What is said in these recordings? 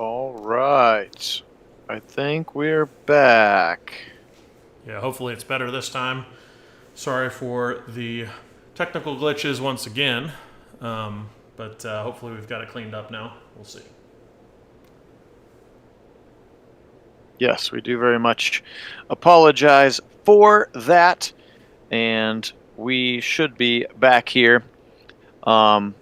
All right. I think we're back. Yeah, hopefully it's better this time. Sorry for the technical glitches once again, but hopefully we've got it cleaned up now. We'll see. Yes, we do very much apologize for that, and we should be back here. Of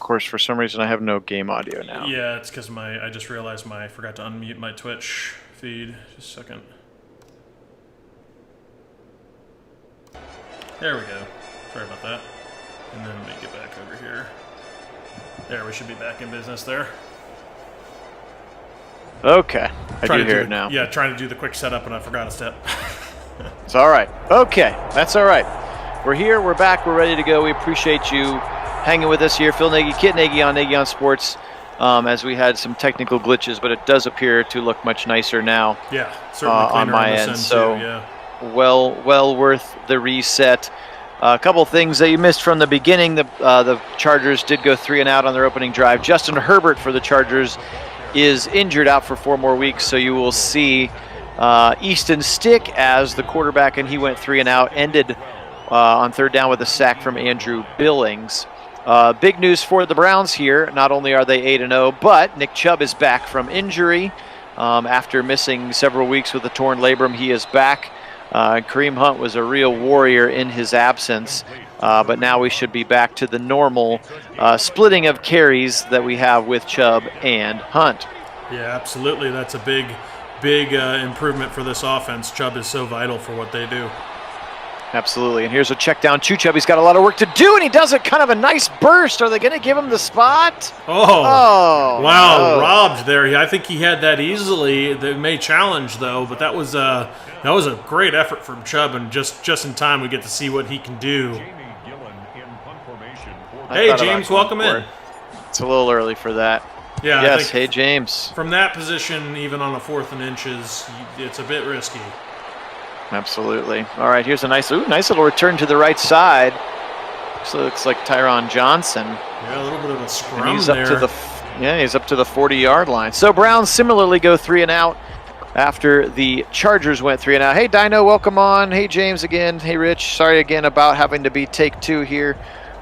course, for some reason, I have no game audio now. Yeah, it's because I just realized I forgot to unmute my Twitch feed. Just a second. There we go. Sorry about that. And then let me get back over here. There, we should be back in business there. Okay, I do hear it now. Yeah, trying to do the quick setup and I forgot a step. It's all right. Okay, that's all right. We're here, we're back, we're ready to go. We appreciate you hanging with us here. Phil Nagy, Kit Nagy on Sports, as we had some technical glitches, but it does appear to look much nicer now. Yeah, certainly cleaner on my end. So, yeah. Well worth the reset. A couple things that you missed from the beginning. The Chargers did go 3 and out on their opening drive. Justin Herbert for the Chargers is injured, out for 4 more weeks, so you will see Easton Stick as the quarterback, and he went 3 and out, ended on third down with a sack from Andrew Billings. Big news for the Browns here. Not only are they 8-0, but Nick Chubb is back from injury. After missing several weeks with a torn labrum, he is back. Kareem Hunt was a real warrior in his absence, but now we should be back to the normal splitting of carries that we have with Chubb and Hunt. Yeah, absolutely. That's a big improvement for this offense. Chubb is so vital for what they do. Absolutely. And here's a check down to Chubb. He's got a lot of work to do, and he does it kind of a nice burst. Are they going to give him the spot? Oh wow, no. Robbed there. I think he had that easily. They may challenge, though, but that was a great effort from Chubb, and just in time we get to see what he can do. Hey, James, welcome in. It's a little early for that. Yeah. Yes, hey, James. From that position, even on a 4th and inches, it's a bit risky. Absolutely. All right, here's a nice little return to the right side. So it looks like Tyron Johnson. Yeah, a little bit of a scrum and he's there. He's up to the 40-yard line. So Browns similarly go 3 and out after the Chargers went 3 and out. Hey, Dino, welcome on. Hey, James again. Hey, Rich. Sorry again about having to be take 2 here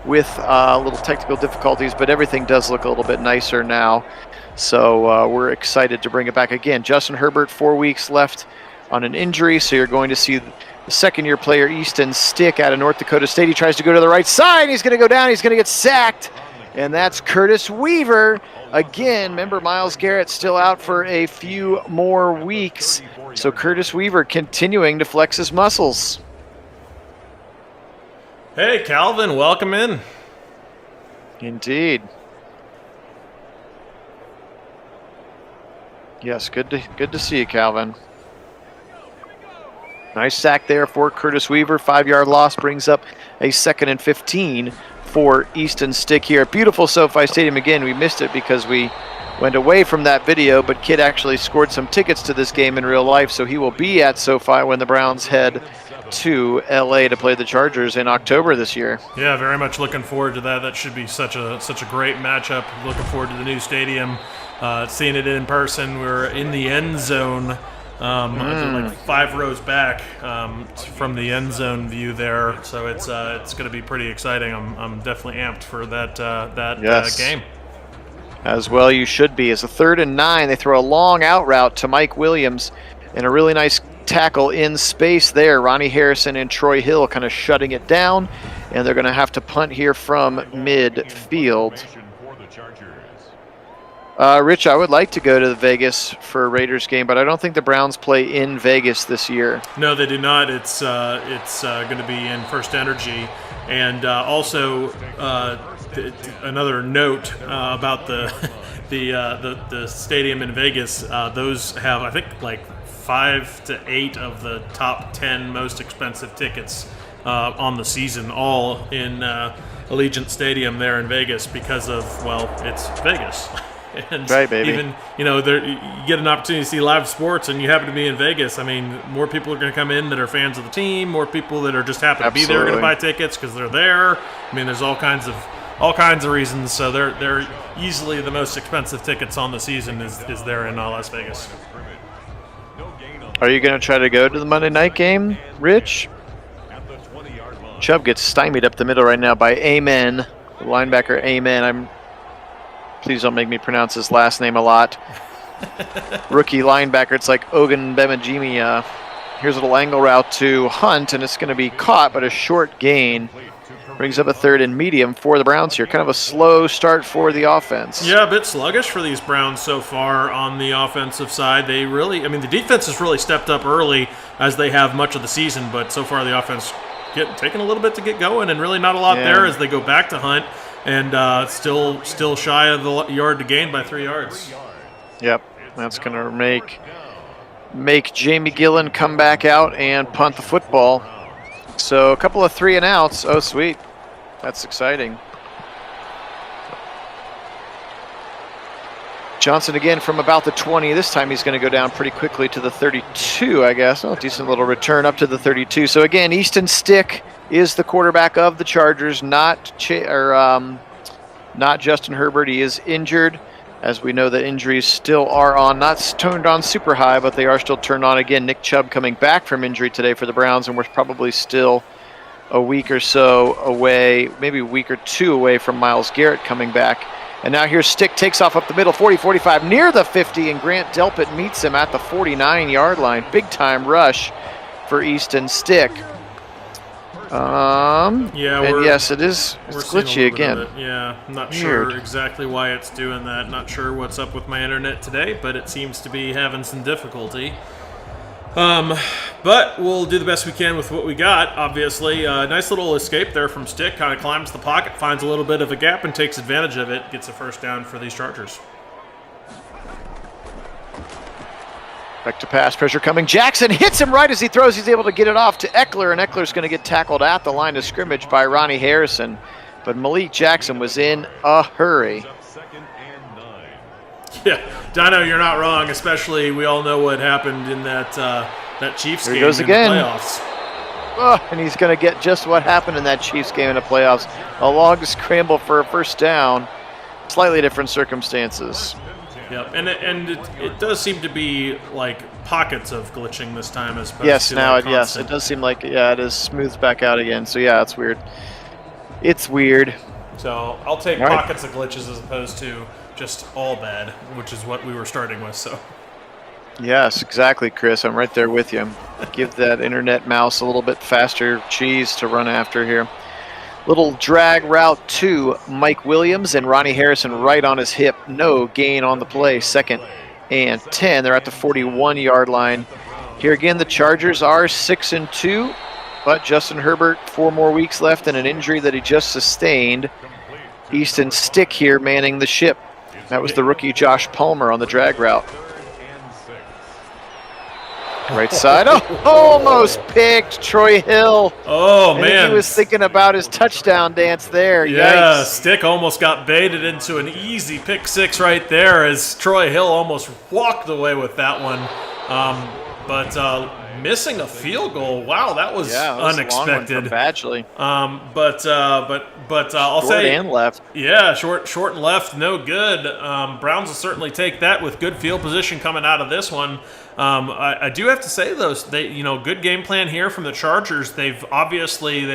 with little technical difficulties, but everything does look a little bit nicer now. So we're excited to bring it back again. Justin Herbert, 4 weeks left on an injury, so you're going to see the second-year player Easton Stick out of North Dakota State. He tries to go to the right side. He's going to go down. He's going to get sacked, and that's Curtis Weaver. Again, remember Myles Garrett still out for a few more weeks, so Curtis Weaver continuing to flex his muscles. Hey, Calvin, welcome in. Indeed. Yes, good to see you, Calvin. Nice sack there for Curtis Weaver. 5-yard loss brings up a 2nd and 15 for Easton Stick here. Beautiful SoFi Stadium. Again, we missed it because we went away from that video, but Kid actually scored some tickets to this game in real life, so he will be at SoFi when the Browns head to LA to play the Chargers in October this year. Yeah, very much looking forward to that. That should be such a great matchup. Looking forward to the new stadium, seeing it in person. We're in the end zone. Like 5 rows back from the end zone view there, so it's going to be pretty exciting. I'm definitely amped for that game. As well, you should be. As a 3rd and 9, they throw a long out route to Mike Williams, and a really nice tackle in space there. Ronnie Harrison and Troy Hill kind of shutting it down, and they're going to have to punt here from midfield. Rich, I would like to go to the Vegas for a Raiders game, but I don't think the Browns play in Vegas this year. No, they do not. It's going to be in First Energy, and also another note about the stadium in Vegas. Those have, I think, like 5 to 8 of the top 10 most expensive tickets on the season, all in Allegiant Stadium there in Vegas because of, well, it's Vegas. And right, baby. Even, you get an opportunity to see live sports and you happen to be in Vegas. I mean, more people are going to come in that are fans of the team, more people that are just happen to be there are going to buy tickets because they're there. I mean, there's all kinds of all kinds of reasons. So they're easily the most expensive tickets on the season is there in Las Vegas. Are you going to try to go to the Monday night game, Rich? Chubb gets stymied up the middle right now by Amen, the linebacker Amen. Please don't make me pronounce his last name a lot. Rookie linebacker, it's like Ogun Bemajimi. Here's a little angle route to Hunt, and it's going to be caught, but a short gain. Brings up a 3rd and medium for the Browns here. Kind of a slow start for the offense. Yeah, a bit sluggish for these Browns so far on the offensive side. The defense has really stepped up early, as they have much of the season, but so far the offense taking a little bit to get going, and really not a lot there as they go back to Hunt, and still shy of the yard to gain by 3 yards. Yep, that's going to make Jamie Gillen come back out and punt the football. So a couple of 3 and outs. Oh, sweet. That's exciting. Johnson again from about the 20. This time he's going to go down pretty quickly to the 32, I guess. Oh, decent little return up to the 32. So again, Easton Stick is the quarterback of the Chargers, not Justin Herbert. He is injured. As we know, the injuries still are on, not turned on super high, but they are still turned on again. Nick Chubb coming back from injury today for the Browns, and we're probably still a week or so away, maybe a week or 2 away from Myles Garrett coming back. And now here's Stick, takes off up the middle, 40-45, near the 50, and Grant Delpit meets him at the 49-yard line. Big-time rush for Easton Stick. Yes, it's glitchy again. Yeah, I'm not sure exactly why it's doing that. Not sure what's up with my internet today, but it seems to be having some difficulty. But we'll do the best we can with what we got, obviously. Nice little escape there from Stick. Kind of climbs the pocket, finds a little bit of a gap, and takes advantage of it. Gets a first down for these Chargers. Back to pass, pressure coming. Jackson hits him right as he throws. He's able to get it off to Eckler, and Eckler's going to get tackled at the line of scrimmage by Ronnie Harrison. But Malik Jackson was in a hurry. Yeah, Dino, you're not wrong, especially we all know what happened in that Chiefs game in the playoffs. Oh, and he's going to get just what happened in that Chiefs game in the playoffs. A long scramble for a first down. Slightly different circumstances. Yep, and it does seem to be like pockets of glitching this time as opposed to yes, it does seem like it is smoothed back out again. So yeah, it's weird. It's weird. So I'll take pockets of glitches as opposed to just all bad, which is what we were starting with. So yes, exactly, Chris. I'm right there with you. Give that internet mouse a little bit faster cheese to run after here. Little drag route to Mike Williams, and Ronnie Harrison right on his hip. No gain on the play. 2nd and 10. They're at the 41-yard line. Here again, the Chargers are 6-2, but Justin Herbert 4 more weeks left and an injury that he just sustained. Easton Stick here manning the ship. That was the rookie Josh Palmer on the drag route. Right side. Oh, almost picked Troy Hill. Oh, man. He was thinking about his touchdown dance there. Yeah, Yikes. Stick almost got baited into an easy pick 6 right there as Troy Hill almost walked away with that one. But missing a field goal. Wow, that was unexpected. Badgley. But I'll say short and left. Yeah, short and left, no good. Browns will certainly take that with good field position coming out of this one. I do have to say though, good game plan here from the Chargers. They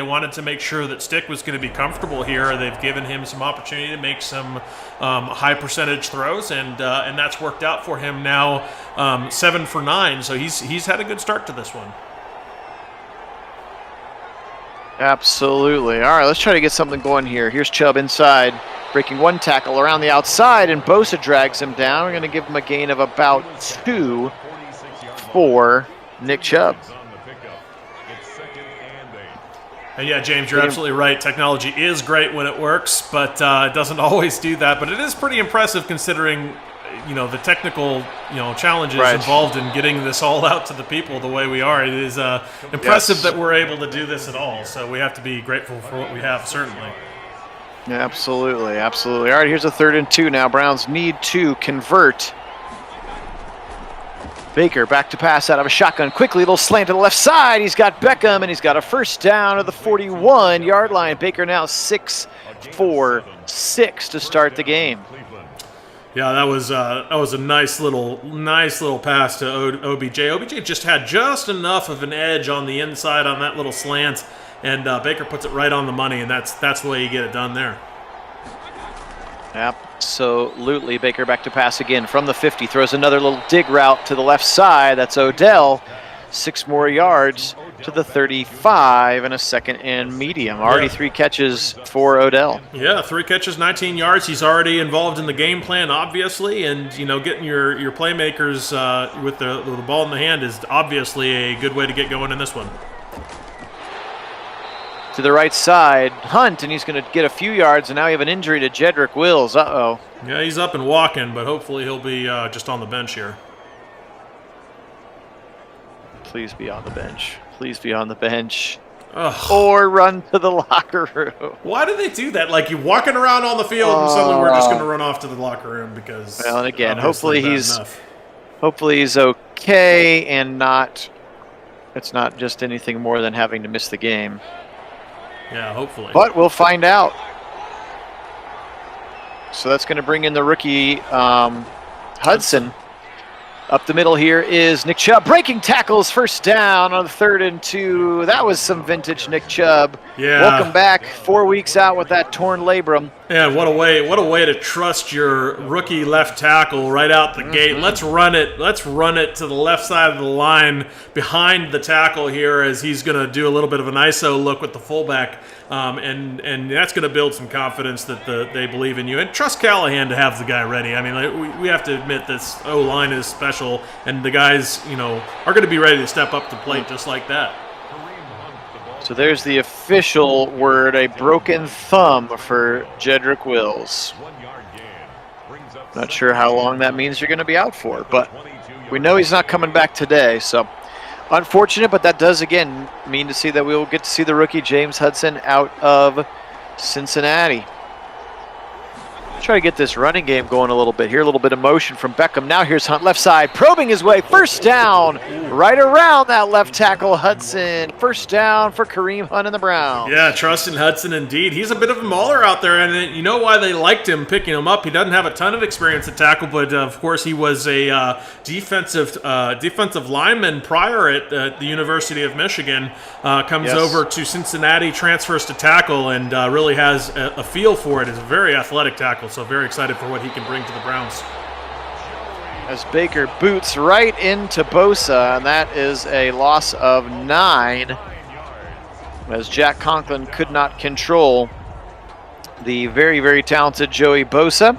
wanted to make sure that Stick was going to be comfortable here. They've given him some opportunity to make some high percentage throws, and that's worked out for him now. 7 for 9, so he's had a good start to this one. Absolutely. All right, let's try to get something going here. Here's Chubb inside, breaking 1 tackle around the outside, and Bosa drags him down. We're going to give him a gain of about 2 for Nick Chubb. And yeah, James, you're absolutely right. Technology is great when it works, but it doesn't always do that. But it is pretty impressive considering the technical challenges involved in getting this all out to the people the way we are. It is impressive that we're able to do this at all. So we have to be grateful for what we have, certainly. Yeah, absolutely. All right, here's a 3rd and 2 now. Browns need to convert. Baker back to pass out of a shotgun. Quickly, little slant to the left side. He's got Beckham, and he's got a first down at the 41-yard line. Baker now 6 for 6 to start the game. Yeah, that was a nice little pass to OBJ. OBJ just had just enough of an edge on the inside on that little slant, and Baker puts it right on the money, and that's the way you get it done there. Absolutely. Baker back to pass again from the 50. Throws another little dig route to the left side. That's Odell. 6 more yards to the 35 and a second and medium. Already 3 catches for Odell. Yeah, 3 catches, 19 yards. He's already involved in the game plan, obviously, and getting your playmakers with the ball in the hand is obviously a good way to get going in this one. To the right side, Hunt, and he's going to get a few yards, and now you have an injury to Jedrick Wills. Uh-oh. Yeah, he's up and walking, but hopefully he'll be just on the bench here. Please be on the bench. Please be on the bench. Ugh. Or run to the locker room. Why do they do that? Like, you're walking around on the field, and suddenly we're just going to run off to the locker room because... Well, and again, hopefully he's okay and it's not just anything more than having to miss the game. Yeah, hopefully. But we'll find out. So that's going to bring in the rookie Hudson. Up the middle here is Nick Chubb. Breaking tackles, first down on the 3rd and 2. That was some vintage Nick Chubb. Yeah. Welcome back. 4 weeks out with that torn labrum. Yeah, what a way to trust your rookie left tackle right out the gate. Let's run it to the left side of the line behind the tackle here as he's going to do a little bit of an ISO look with the fullback. And that's going to build some confidence that they believe in you. And trust Callahan to have the guy ready. I mean, we have to admit this O-line is special, and the guys, are going to be ready to step up to the plate just like that. So there's the official word, a broken thumb for Jedrick Wills. Not sure how long that means you're going to be out for, but we know he's not coming back today, so unfortunate, but that does again mean to see that we will get to see the rookie James Hudson out of Cincinnati. Try to get this running game going a little bit here. A little bit of motion from Beckham. Now here's Hunt left side, probing his way. First down, right around that left tackle, Hudson. First down for Kareem Hunt and the Browns. Yeah, trust in Hudson indeed. He's a bit of a mauler out there, and you know why they liked him, picking him up. He doesn't have a ton of experience at tackle, but of course he was a defensive lineman prior at the University of Michigan. Comes over to Cincinnati, transfers to tackle, and really has a feel for it. Is a very athletic tackle. So very excited for what he can bring to the Browns. As Baker boots right into Bosa, and that is a loss of 9, as Jack Conklin could not control the very, very talented Joey Bosa,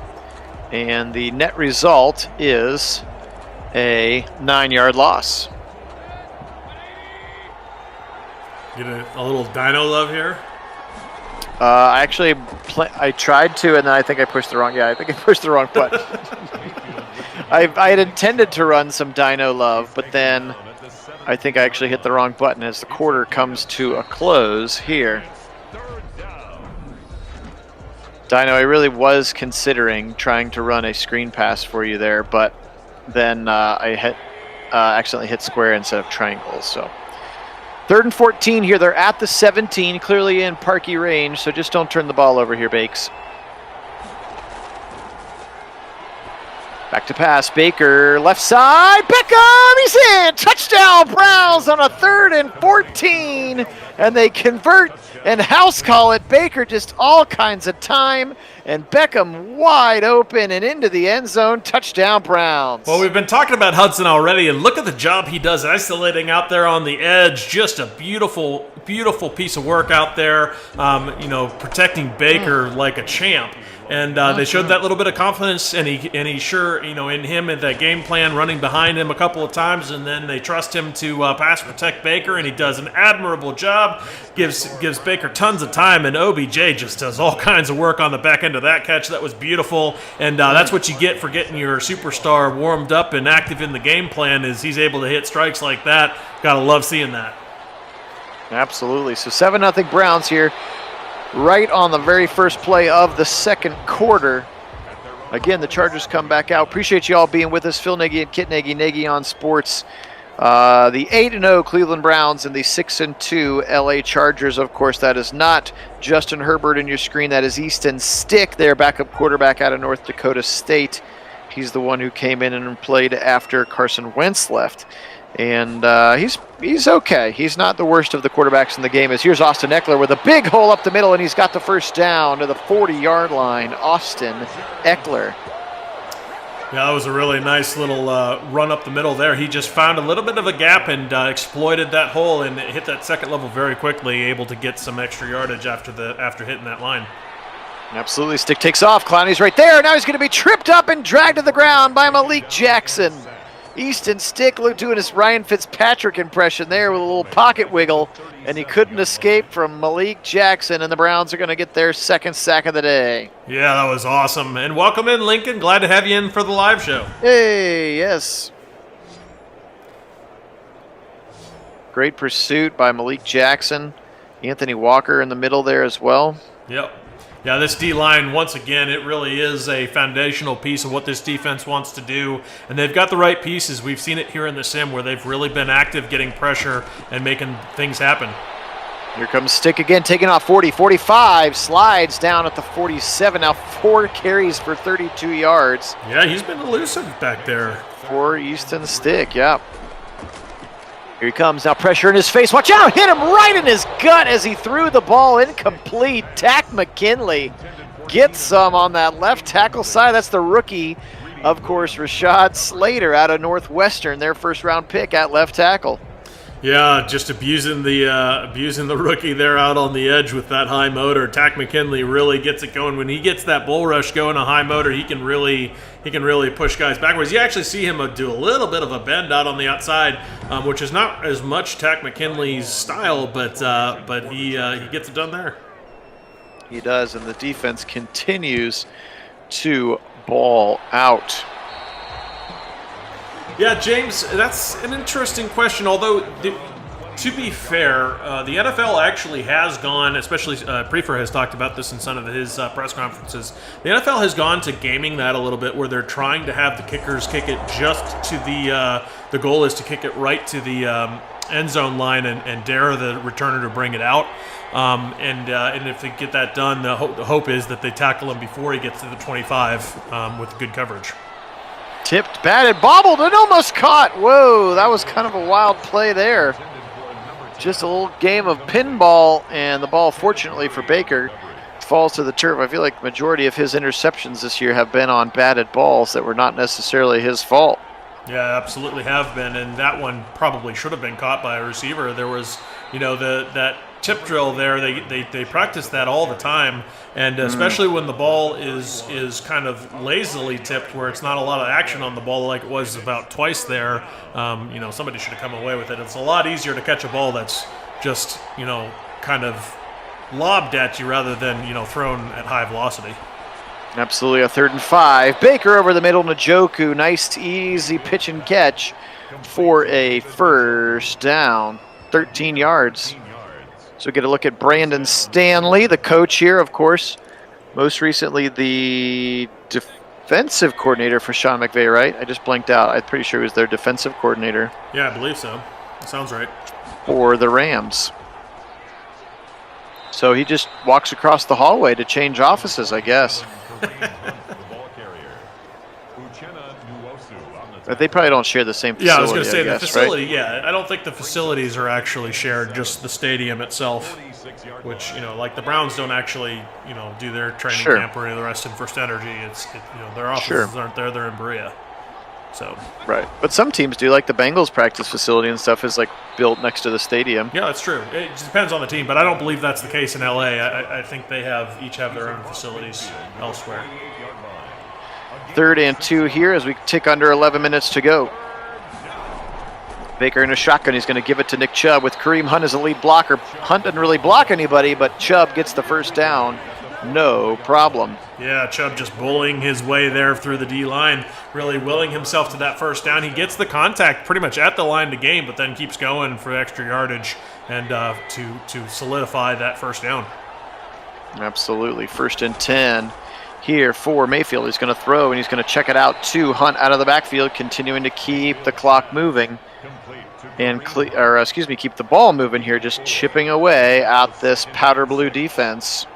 and the net result is a 9-yard loss. Get a little dino love here. I tried to, and then I think I pushed the wrong. Yeah, I think I pushed the wrong button. I had intended to run some Dino Love, but then I think I actually hit the wrong button as the quarter comes to a close here. Dino, I really was considering trying to run a screen pass for you there, but then I accidentally hit square instead of triangle. So 3rd and 14 here. They're at the 17, clearly in Parkey range, so just don't turn the ball over here, Bakes. Back to pass, Baker, left side, Beckham, he's in! Touchdown, Browns on a 3rd and 14, and they convert and house call it. Baker just all kinds of time, and Beckham wide open and into the end zone. Touchdown, Browns. Well, we've been talking about Hudson already, and look at the job he does isolating out there on the edge. Just a beautiful, beautiful piece of work out there, protecting Baker like a champ. And they showed that little bit of confidence, and he sure, in him and that game plan, running behind him a couple of times, and then they trust him to pass protect Baker, and he does an admirable job, gives Baker tons of time, and OBJ just does all kinds of work on the back end of that catch. That was beautiful, and that's what you get for getting your superstar warmed up and active in the game plan, is he's able to hit strikes like that. Gotta love seeing that. Absolutely. So 7-0 Browns here. Right on the very first play of the second quarter. Again, the Chargers come back out. Appreciate you all being with us. Phil Nagy and Kit Nagy, Nagy on Sports. The 8-0 Cleveland Browns and the 6-2 LA Chargers. Of course, that is not Justin Herbert in your screen. That is Easton Stick, their backup quarterback out of North Dakota State. He's the one who came in and played after Carson Wentz left. And he's okay. He's not the worst of the quarterbacks in the game. As here's Austin Eckler with a big hole up the middle, and he's got the first down to the 40-yard line. Austin Eckler. Yeah, that was a really nice little run up the middle there. He just found a little bit of a gap and exploited that hole and hit that second level very quickly, able to get some extra yardage after hitting that line. Absolutely. Stick takes off. Clowney's right there. Now he's going to be tripped up and dragged to the ground by Malik Jackson. Easton Stick doing his Ryan Fitzpatrick impression there with a little pocket wiggle, and he couldn't escape from Malik Jackson, and the Browns are going to get their second sack of the day. Yeah, that was awesome. And welcome in, Lincoln. Glad to have you in for the live show. Hey, yes. Great pursuit by Malik Jackson. Anthony Walker in the middle there as well. Yep. Yeah, this D-line, once again, it really is a foundational piece of what this defense wants to do. And they've got the right pieces. We've seen it here in the sim where they've really been active getting pressure and making things happen. Here comes Stick again, taking off 40, 45, slides down at the 47. Now 4 carries for 32 yards. Yeah, he's been elusive back there. For Easton Stick, yeah. Here he comes, now pressure in his face. Watch out, hit him right in his gut as he threw the ball incomplete. Tack McKinley gets some on that left tackle side. That's the rookie, of course, Rashad Slater out of Northwestern, their first-round pick at left tackle. Yeah, just abusing the rookie there out on the edge with that high motor. Tack McKinley really gets it going. When he gets that bull rush going, a high motor, he can really push guys backwards. You actually see him do a little bit of a bend out on the outside, which is not as much Tack McKinley's style, but he gets it done there. He does, and the defense continues to ball out. Yeah, James, that's an interesting question. Although, to be fair, the NFL actually has gone, especially Prefer has talked about this in some of his press conferences. The NFL has gone to gaming that a little bit, where they're trying to have the kickers kick it just to the goal is to kick it right to the end zone line and dare the returner to bring it out. And if they get that done, the hope is that they tackle him before he gets to the 25 with good coverage. Tipped, batted, bobbled, and almost caught. Whoa, that was kind of a wild play there. Just a little game of pinball, and the ball, fortunately for Baker, falls to the turf. I feel like the majority of his interceptions this year have been on batted balls that were not necessarily his fault. Yeah, absolutely have been, and that one probably should have been caught by a receiver. There was, that tip drill there. They practice that all the time, and especially when the ball is kind of lazily tipped, where it's not a lot of action on the ball, like it was about twice there. Somebody should have come away with it. It's a lot easier to catch a ball that's just kind of lobbed at you rather than thrown at high velocity. Absolutely, a 3rd and 5. Baker over the middle, Njoku. Nice, easy pitch and catch for a first down. 13 yards. So we get a look at Brandon Stanley, the coach here, of course. Most recently, the defensive coordinator for Sean McVay, right? I just blanked out. I'm pretty sure he was their defensive coordinator. Yeah, I believe so. That sounds right. For the Rams. So he just walks across the hallway to change offices, I guess. But they probably don't share the same facility. Yeah, I was going to say the facility. Right? Yeah, I don't think the facilities are actually shared, just the stadium itself. Which like the Browns don't actually do their training camp or any of the rest in First Energy. Their offices aren't there; they're in Berea. So right, but some teams do. Like the Bengals practice facility and stuff is like built next to the stadium. Yeah, that's true. It just depends on the team, but I don't believe that's the case in LA. I think they each have their own facilities elsewhere. 3rd and 2 here as we tick under 11 minutes to go. Baker in a shotgun. He's going to give it to Nick Chubb with Kareem Hunt as a lead blocker. Hunt didn't really block anybody, but Chubb gets the first down. No problem. Yeah, Chubb just bullying his way there through the D-line, really willing himself to that first down. He gets the contact pretty much at the line to gain, but then keeps going for extra yardage and to solidify that first down. Absolutely. 1st and 10. here for Mayfield. He's going to throw, and he's going to check it out to Hunt out of the backfield, continuing to keep the clock moving and keep the ball moving here, just chipping away at this powder blue defense.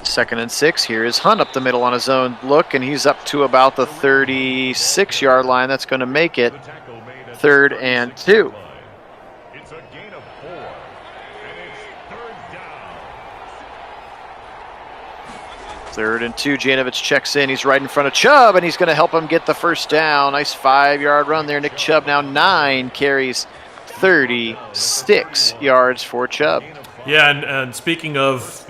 2nd and 6. Here is Hunt up the middle on his own look, and he's up to about the 36-yard line. That's going to make it 3rd and 2. It's a gain of 4, and it's 3rd down. 3rd and 2. Janovich checks in. He's right in front of Chubb, and he's going to help him get the first down. Nice 5-yard run there. Nick Chubb now 9 carries, 36 yards for Chubb. Yeah, and speaking of,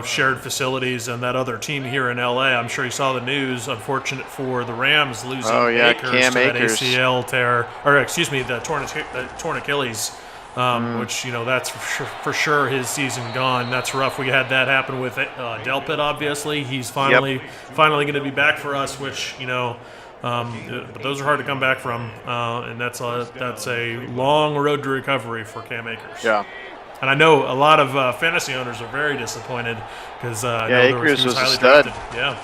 shared facilities and that other team here in L.A., I'm sure you saw the news. Unfortunate for the Rams losing Akers Cam to that Akers. ACL tear, the torn Achilles, which, that's for sure his season gone. That's rough. We had that happen with Delpit, obviously. He's finally going to be back for us, which, but those are hard to come back from, and that's a long road to recovery for Cam Akers. Yeah. And I know a lot of fantasy owners are very disappointed because Akers was a highly stud. drafted. Yeah,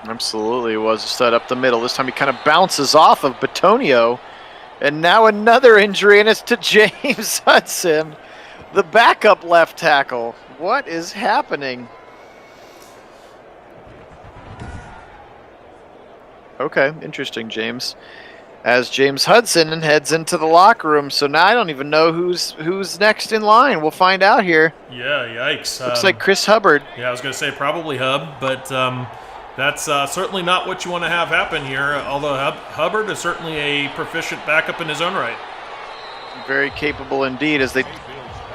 Absolutely was a stud up the middle. This time he kind of bounces off of Bitonio. And now another injury, and it's to James Hudson, the backup left tackle. What is happening? Okay, interesting, James. As James Hudson heads into the locker room, so now I don't even know who's next in line. We'll find out here. Yeah, yikes. Looks like Chris Hubbard. Yeah, I was going to say probably Hub, but that's certainly not what you want to have happen here, although Hubbard is certainly a proficient backup in his own right. Very capable indeed, as they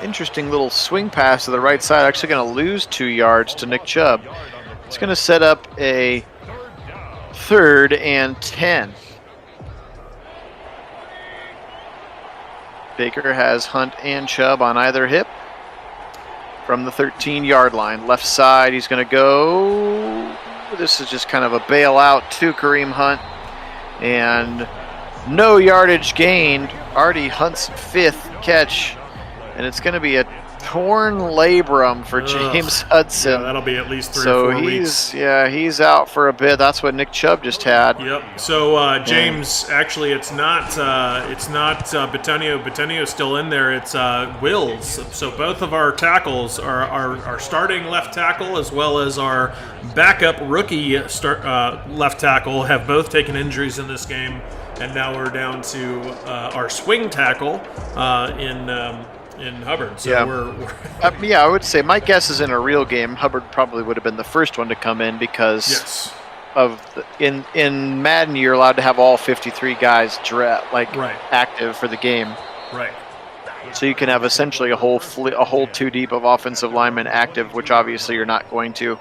interesting little swing pass to the right side. Actually going to lose 2 yards to Nick Chubb. It's going to set up a 3rd and 10. Baker has Hunt and Chubb on either hip from the 13-yard line. Left side, he's going to go. This is just kind of a bailout to Kareem Hunt. And no yardage gained. Already Hunt's 5th catch. And it's going to be a torn labrum for James Hudson. Yeah, that'll be at least 3 or 4 weeks. So he's out for a bit. That's what Nick Chubb just had. Yep. So James, actually, it's not Bitonio. Bitonio's still in there. It's Wills. So both of our tackles, our starting left tackle as well as our backup rookie left tackle, have both taken injuries in this game, and now we're down to our swing tackle in Hubbard. So I would say my guess is in a real game, Hubbard probably would have been the first one to come in because in Madden you're allowed to have all 53 guys active for the game. Right. So you can have essentially a whole 2 deep of offensive linemen active, which obviously you're not going to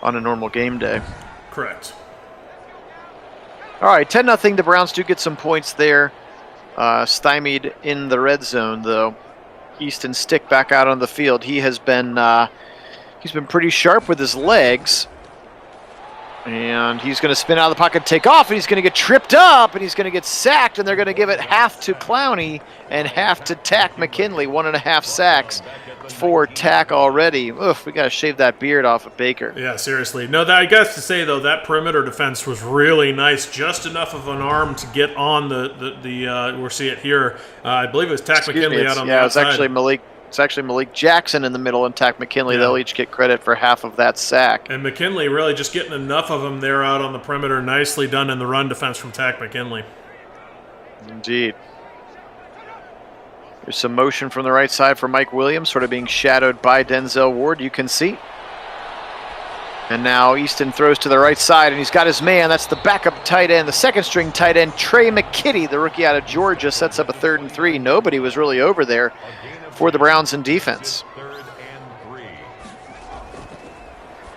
on a normal game day. Correct. All right, 10-0. The Browns do get some points there. Stymied in the red zone though. Easton Stick back out on the field. He has been he's been pretty sharp with his legs, and he's going to spin out of the pocket, take off, and he's going to get tripped up, and he's going to get sacked, and they're going to give it half to Clowney and half to Tack McKinley. 1.5 sacks for Tack already. Oof, we got to shave that beard off of Baker. Yeah, seriously. No, I guess to say though, that perimeter defense was really nice. Just enough of an arm to get on the we'll see it here. I believe it was Tack McKinley out on the outside. It's actually Malik Jackson in the middle and Tack McKinley. Yeah. They'll each get credit for half of that sack. And McKinley really just getting enough of them there out on the perimeter. Nicely done in the run defense from Tack McKinley. Indeed. There's some motion from the right side for Mike Williams, sort of being shadowed by Denzel Ward, you can see. And now Easton throws to the right side, and he's got his man. That's the backup tight end, the second-string tight end, Trey McKitty, the rookie out of Georgia, sets up a 3rd and 3. Nobody was really over there for the Browns in defense.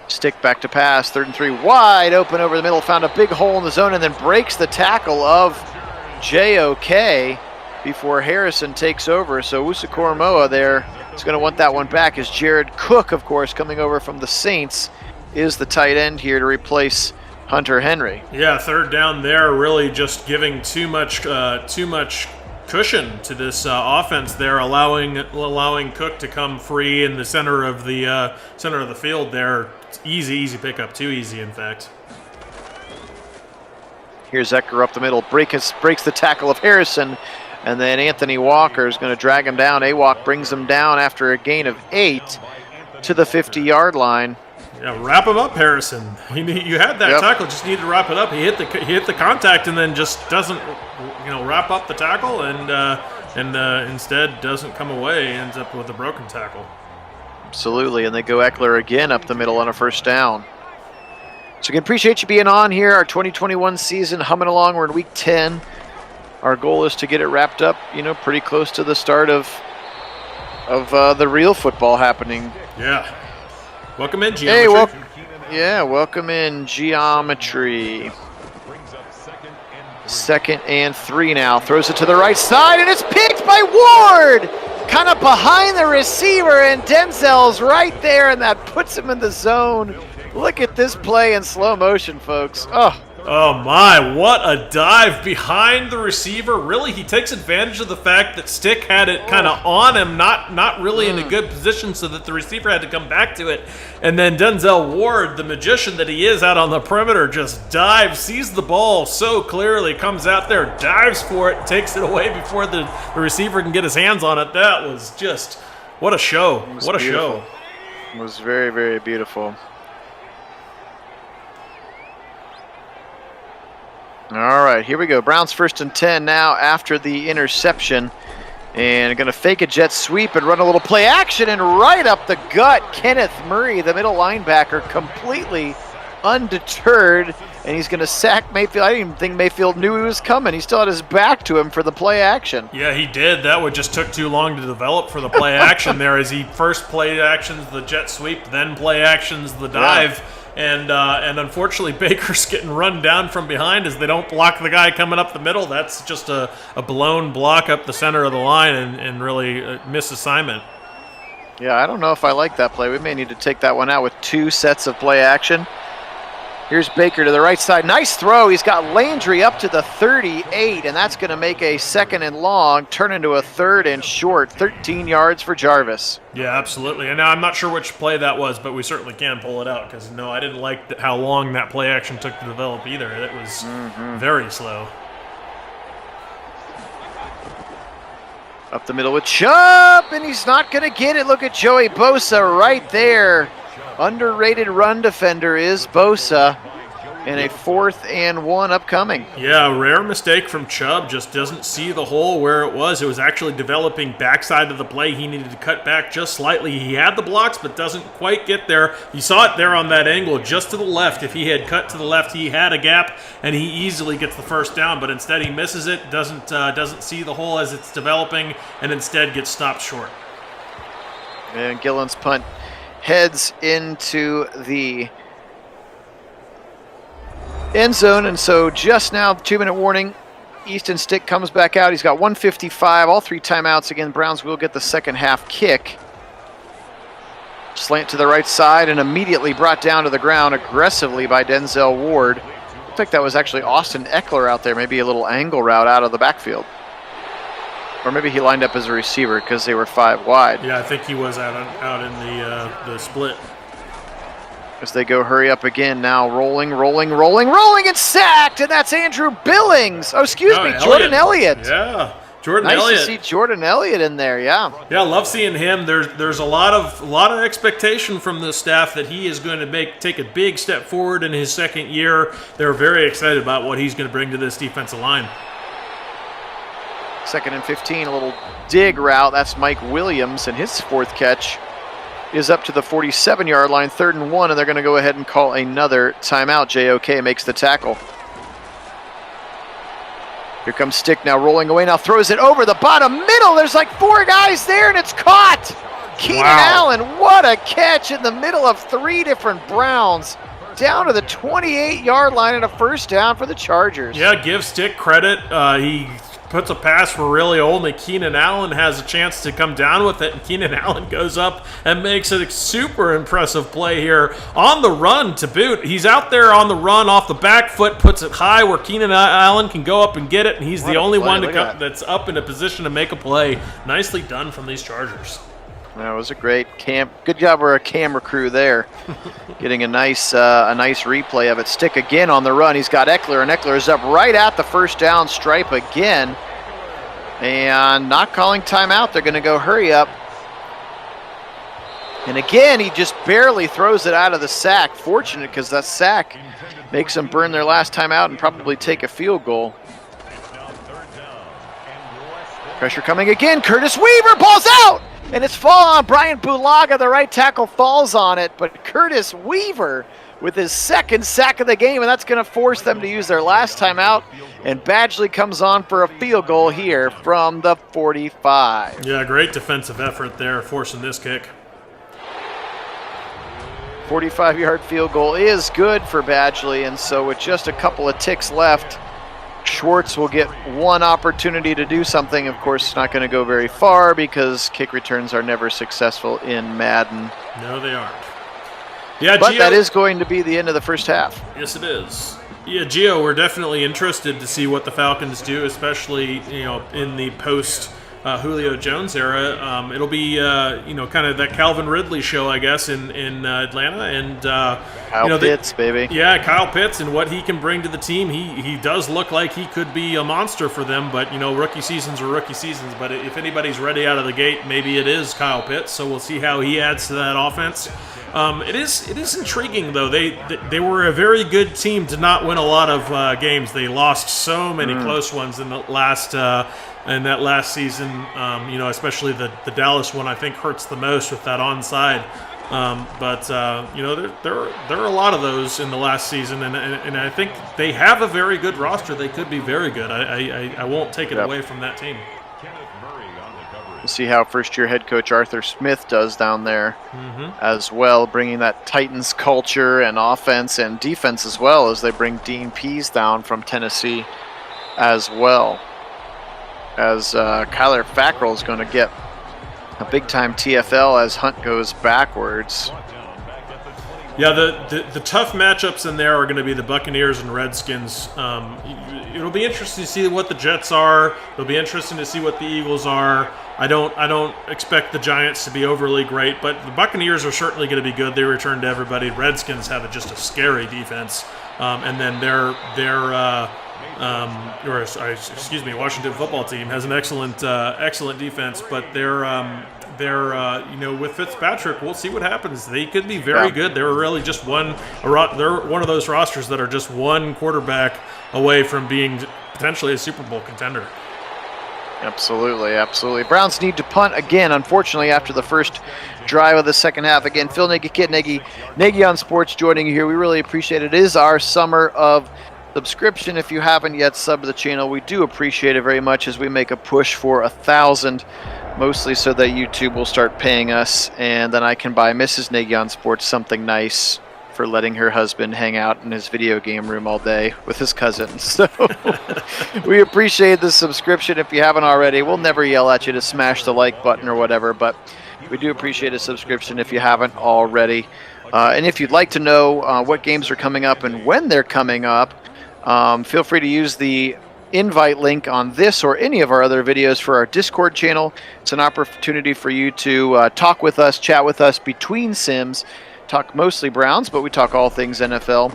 Stick back to pass, 3rd and 3, wide open over the middle, found a big hole in the zone, and then breaks the tackle of JOK before Harrison takes over. So Usakoromoa there is going to want that one back, as Jared Cook, of course, coming over from the Saints, is the tight end here to replace Hunter Henry. Yeah, 3rd down there, really just giving too much cushion to this offense there, allowing Cook to come free in the center of the field there. It's easy pickup, too easy, in fact. Here's Eckler up the middle, breaks the tackle of Harrison, and then Anthony Walker is going to drag him down. Awok brings him down after a gain of 8 to the 50-yard line. Yeah, wrap him up, Harrison. You had that tackle, just needed to wrap it up. He hit the contact and then just doesn't, wrap up the tackle, and instead doesn't come away. Ends up with a broken tackle. Absolutely, and they go Eckler again up the middle on a first down. So again, appreciate you being on here. Our 2021 season humming along. We're in week 10. Our goal is to get it wrapped up, pretty close to the start of the real football happening. Yeah. Welcome in, Geometry. Hey, welcome in, Geometry. Second and 3 now. Throws it to the right side, and it's picked by Ward! Kind of behind the receiver, and Denzel's right there, and that puts him in the zone. Look at this play in slow motion, folks. Oh my, what a dive behind the receiver. Really, he takes advantage of the fact that Stick had it kind of on him, not really in a good position, so that the receiver had to come back to it. And then Denzel Ward, the magician that he is out on the perimeter, just dives, sees the ball so clearly, comes out there, dives for it, takes it away before the receiver can get his hands on it. That was just, what a show. What a show. It was very, very beautiful. All right, here we go. Browns 1st and 10 now after the interception. And going to fake a jet sweep and run a little play action, and right up the gut, Kenneth Murray, the middle linebacker, completely undeterred, and he's going to sack Mayfield. I didn't even think Mayfield knew he was coming. He still had his back to him for the play action. Yeah, he did. That one just took too long to develop for the play action there, as he first play actions the jet sweep, then play actions the dive. Yeah. And unfortunately, Baker's getting run down from behind as they don't block the guy coming up the middle. That's just a blown block up the center of the line, and really a misassignment. Yeah, I don't know if I like that play. We may need to take that one out with 2 sets of play action. Here's Baker to the right side. Nice throw. He's got Landry up to the 38, and that's going to make a 2nd and long turn into a 3rd and short. 13 yards for Jarvis. Yeah, absolutely. And now I'm not sure which play that was, but we certainly can pull it out, because I didn't like how long that play action took to develop either. It was very slow. Up the middle with Chubb, and he's not going to get it. Look at Joey Bosa right there. Underrated run defender is Bosa, and a 4th and 1 upcoming. Yeah, a rare mistake from Chubb. Just doesn't see the hole where it was. It was actually developing backside of the play. He needed to cut back just slightly. He had the blocks, but doesn't quite get there. You saw it there on that angle, just to the left. If he had cut to the left, he had a gap, and he easily gets the first down. But instead, he misses it. Doesn't see the hole as it's developing, and instead gets stopped short. And Gillen's punt heads into the end zone, and so just now, 2-minute warning. Easton Stick comes back out. He's got 1:55, all 3 timeouts. Again, Browns will get the second half kick. Slant to the right side and immediately brought down to the ground aggressively by Denzel Ward. Looked like that was actually Austin Eckler out there, maybe a little angle route out of the backfield. Or maybe he lined up as a receiver because they were 5 wide. Yeah, I think he was out in the split. As they go hurry up again now, rolling, and sacked, and that's Andrew Billings. Oh, excuse me, Jordan Elliott. Yeah, Jordan Elliott. Nice to see Jordan Elliott in there, yeah. Yeah, I love seeing him. There's a lot of expectation from the staff that he is going to take a big step forward in his 2nd year. They're very excited about what he's going to bring to this defensive line. 2nd and 15, a little dig route. That's Mike Williams, and his 4th catch is up to the 47-yard line, 3rd and 1, and they're going to go ahead and call another timeout. JOK makes the tackle. Here comes Stick now rolling away, now throws it over the bottom middle. There's like 4 guys there, and it's caught. Keenan Allen, what a catch in the middle of 3 different Browns. Down to the 28-yard line and a 1st down for the Chargers. Yeah, give Stick credit. He puts a pass where really only Keenan Allen has a chance to come down with it, and Keenan Allen goes up and makes a super impressive play here on the run to boot. He's out there on the run off the back foot, puts it high where Keenan Allen can go up and get it, and he's the only one that's up in a position to make a play. Nicely done from these Chargers. That was a great good job for a camera crew there. Getting a nice replay of it. Stick again on the run. He's got Eckler, and Eckler is up right at the first down stripe again. And not calling timeout. They're going to go hurry up. And again, he just barely throws it out of the sack. Fortunate, because that sack makes them burn their last timeout and probably take a field goal. Pressure coming again. Curtis Weaver, ball's out! And it's fall on Brian Bulaga. The right tackle falls on it, but Curtis Weaver with his second sack of the game, and that's going to force them to use their last timeout. And Badgley comes on for a field goal here from the 45. Yeah, great defensive effort there, forcing this kick. 45-yard field goal is good for Badgley, and so with just a couple of ticks left, Schwartz will get one opportunity to do something. Of course, not going to go very far because kick returns are never successful in Madden. No, they aren't. Yeah, but Gio, that is going to be the end of the first half. Yes, it is. Yeah, Gio, we're definitely interested to see what the Falcons do, especially in the post Julio Jones era. It'll be kind of that Calvin Ridley show, I guess, in Atlanta, and Kyle Pitts, baby. Yeah, Kyle Pitts and what he can bring to the team. He does look like he could be a monster for them, but rookie seasons are rookie seasons. But if anybody's ready out of the gate, maybe it is Kyle Pitts. So we'll see how he adds to that offense. It is intriguing though. They were a very good team to not win a lot of games. They lost so many close ones in the last. In that last season, especially the Dallas one, I think hurts the most with that onside. But there are a lot of those in the last season, and I think they have a very good roster. They could be very good. I won't take it away from that team. We'll see how first-year head coach Arthur Smith does down there as well, bringing that Titans culture and offense and defense as well as they bring Dean Pease down from Tennessee as well. As Kyler Fackrell is going to get a big-time TFL as Hunt goes backwards. Yeah, the tough matchups in there are going to be the Buccaneers and Redskins. It'll be interesting to see what the Jets are. It'll be interesting to see what the Eagles are. I don't expect the Giants to be overly great, but the Buccaneers are certainly going to be good. They return to everybody. Redskins have just a scary defense, and then Washington football team has an excellent defense, but they're with Fitzpatrick, we'll see what happens. They could be very good. They're really just they're one of those rosters that are just one quarterback away from being potentially a Super Bowl contender. Absolutely. Browns need to punt again, unfortunately, after the first drive of the second half. Again, Phil Nagy, Kit Nagy on Sports joining you here. We really appreciate it. It is our summer of subscription. If you haven't yet subbed to the channel, we do appreciate it very much as we make a push for 1,000, mostly so that YouTube will start paying us, and then I can buy Mrs. Nagy on Sports something nice for letting her husband hang out in his video game room all day with his cousin. So we appreciate the subscription. If you haven't already, we'll never yell at you to smash the like button or whatever, but we do appreciate a subscription if you haven't already. And if you'd like to know what games are coming up and when they're coming up, feel free to use the invite link on this or any of our other videos for our Discord channel. It's an opportunity for you to talk with us, chat with us between sims, talk mostly Browns, but we talk all things NFL.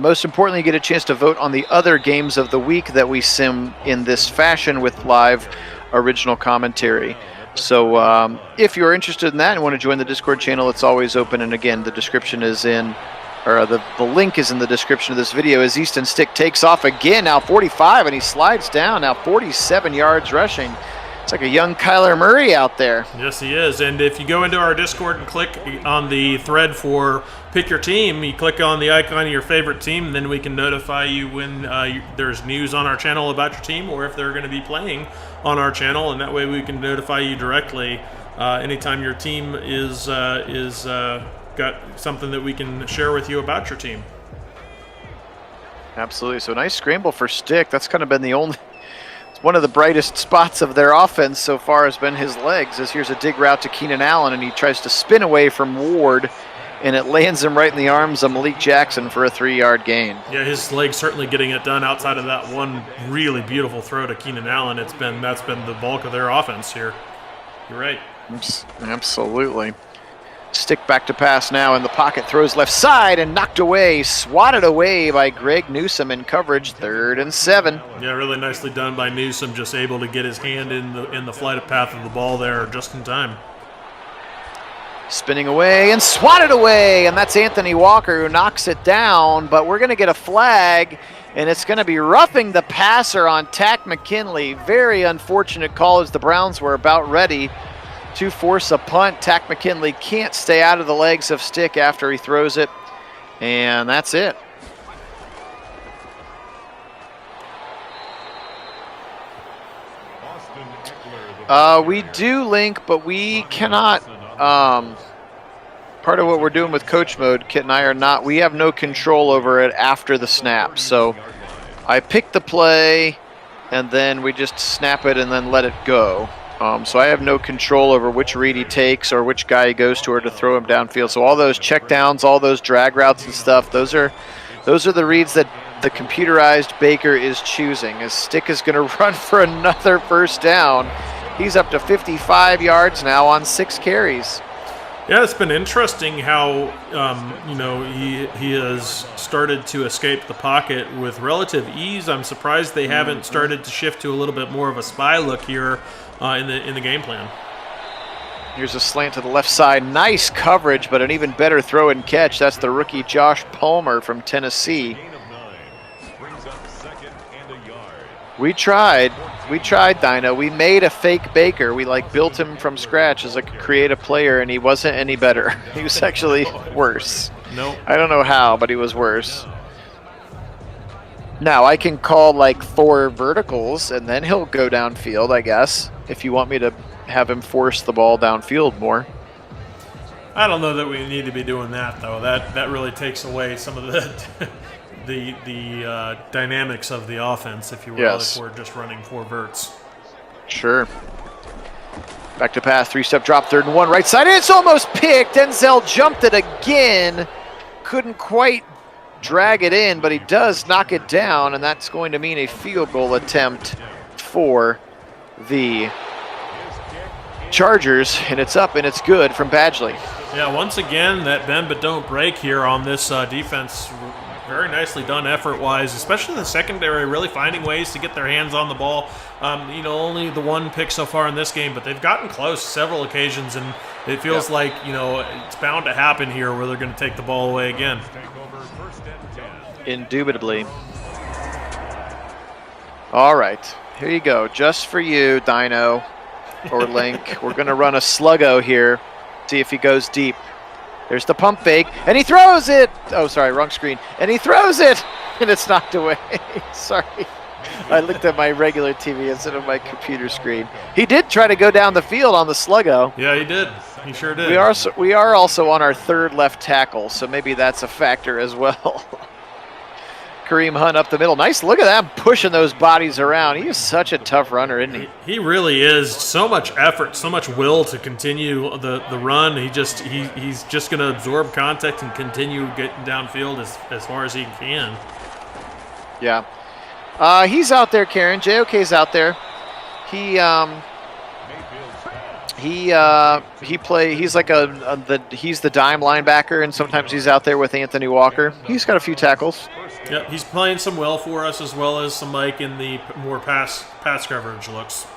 Most importantly, you get a chance to vote on the other games of the week that we sim in this fashion with live original commentary. So if you're interested in that and want to join the Discord channel, it's always open. And again, the description is in, or the link is in the description of this video. As Easton Stick takes off again, now 45, and he slides down, now 47 yards rushing. It's like a young Kyler Murray out there. Yes, he is. And if you go into our Discord and click on the thread for Pick Your Team, you click on the icon of your favorite team, and then we can notify you when there's news on our channel about your team or if they're going to be playing on our channel, and that way we can notify you directly anytime your team is got something that we can share with you about your team. Absolutely. So nice scramble for Stick. That's kind of been the one of the brightest spots of their offense so far has been his legs, as here's a dig route to Keenan Allen, and he tries to spin away from Ward, and it lands him right in the arms of Malik Jackson for a 3-yard gain. Yeah, his legs certainly getting it done outside of that one really beautiful throw to Keenan Allen. That's been the bulk of their offense here. You're right. Absolutely. Stick back to pass now in the pocket, throws left side and knocked away, swatted away by Greg Newsome in coverage, 3rd and 7. Yeah, really nicely done by Newsome, just able to get his hand in the flight of path of the ball there just in time. Spinning away and swatted away, and that's Anthony Walker who knocks it down, but we're going to get a flag, and it's going to be roughing the passer on Tack McKinley. Very unfortunate call as the Browns were about ready to force a punt. Tack McKinley can't stay out of the legs of Stick after he throws it, and that's it. We do link, but we cannot. Part of what we're doing with Coach Mode, Kit and I are not. We have no control over it after the snap. So I pick the play, and then we just snap it and then let it go. So I have no control over which read he takes or which guy he goes to or to throw him downfield. So all those check downs, all those drag routes and stuff, those are the reads that the computerized Baker is choosing. As Stick is going to run for another first down. He's up to 55 yards now on 6 carries. Yeah, it's been interesting how he has started to escape the pocket with relative ease. I'm surprised they haven't started to shift to a little bit more of a spy look here in the game plan. Here's a slant to the left side. Nice coverage, but an even better throw and catch. That's the rookie Josh Palmer from Tennessee. We tried, Dino. We made a fake Baker. We built him from scratch as a creative player, and he wasn't any better. He was actually worse. Nope. I don't know how, but he was worse. Now I can call 4 verticals, and then he'll go downfield, I guess, if you want me to have him force the ball downfield more. I don't know that we need to be doing that, though. That really takes away some of the dynamics of the offense, if you will, yes. If we're just running 4 verts. Sure. Back to pass, 3-step drop, 3rd and 1, right side. It's almost picked. Denzel jumped it again. Couldn't quite drag it in, but he does knock it down, and that's going to mean a field goal attempt for the Chargers, and it's up and it's good from Badgley. Yeah, once again, that bend but don't break here on this defense. Very nicely done effort-wise, especially the secondary, really finding ways to get their hands on the ball. Only the 1 pick so far in this game, but they've gotten close several occasions, and it feels like, it's bound to happen here where they're going to take the ball away again. Indubitably. All right, here you go. Just for you, Dino or Link. We're going to run a sluggo here, see if he goes deep. There's the pump fake, and he throws it. Oh, sorry, wrong screen. And he throws it, and it's knocked away. Sorry. I looked at my regular TV instead of my computer screen. He did try to go down the field on the sluggo. Yeah, he did. He sure did. We are also on our 3rd left tackle, so maybe that's a factor as well. Kareem Hunt up the middle. Nice look at that, pushing those bodies around. He is such a tough runner, isn't he? He really is. So much effort, so much will to continue the run. He's just going to absorb contact and continue getting downfield as far as he can. Yeah. He's out there, Karen. JOK's out there. He's the dime linebacker, and sometimes he's out there with Anthony Walker. He's got a few tackles. Yep, he's playing some well for us, as well as some in the more pass coverage looks.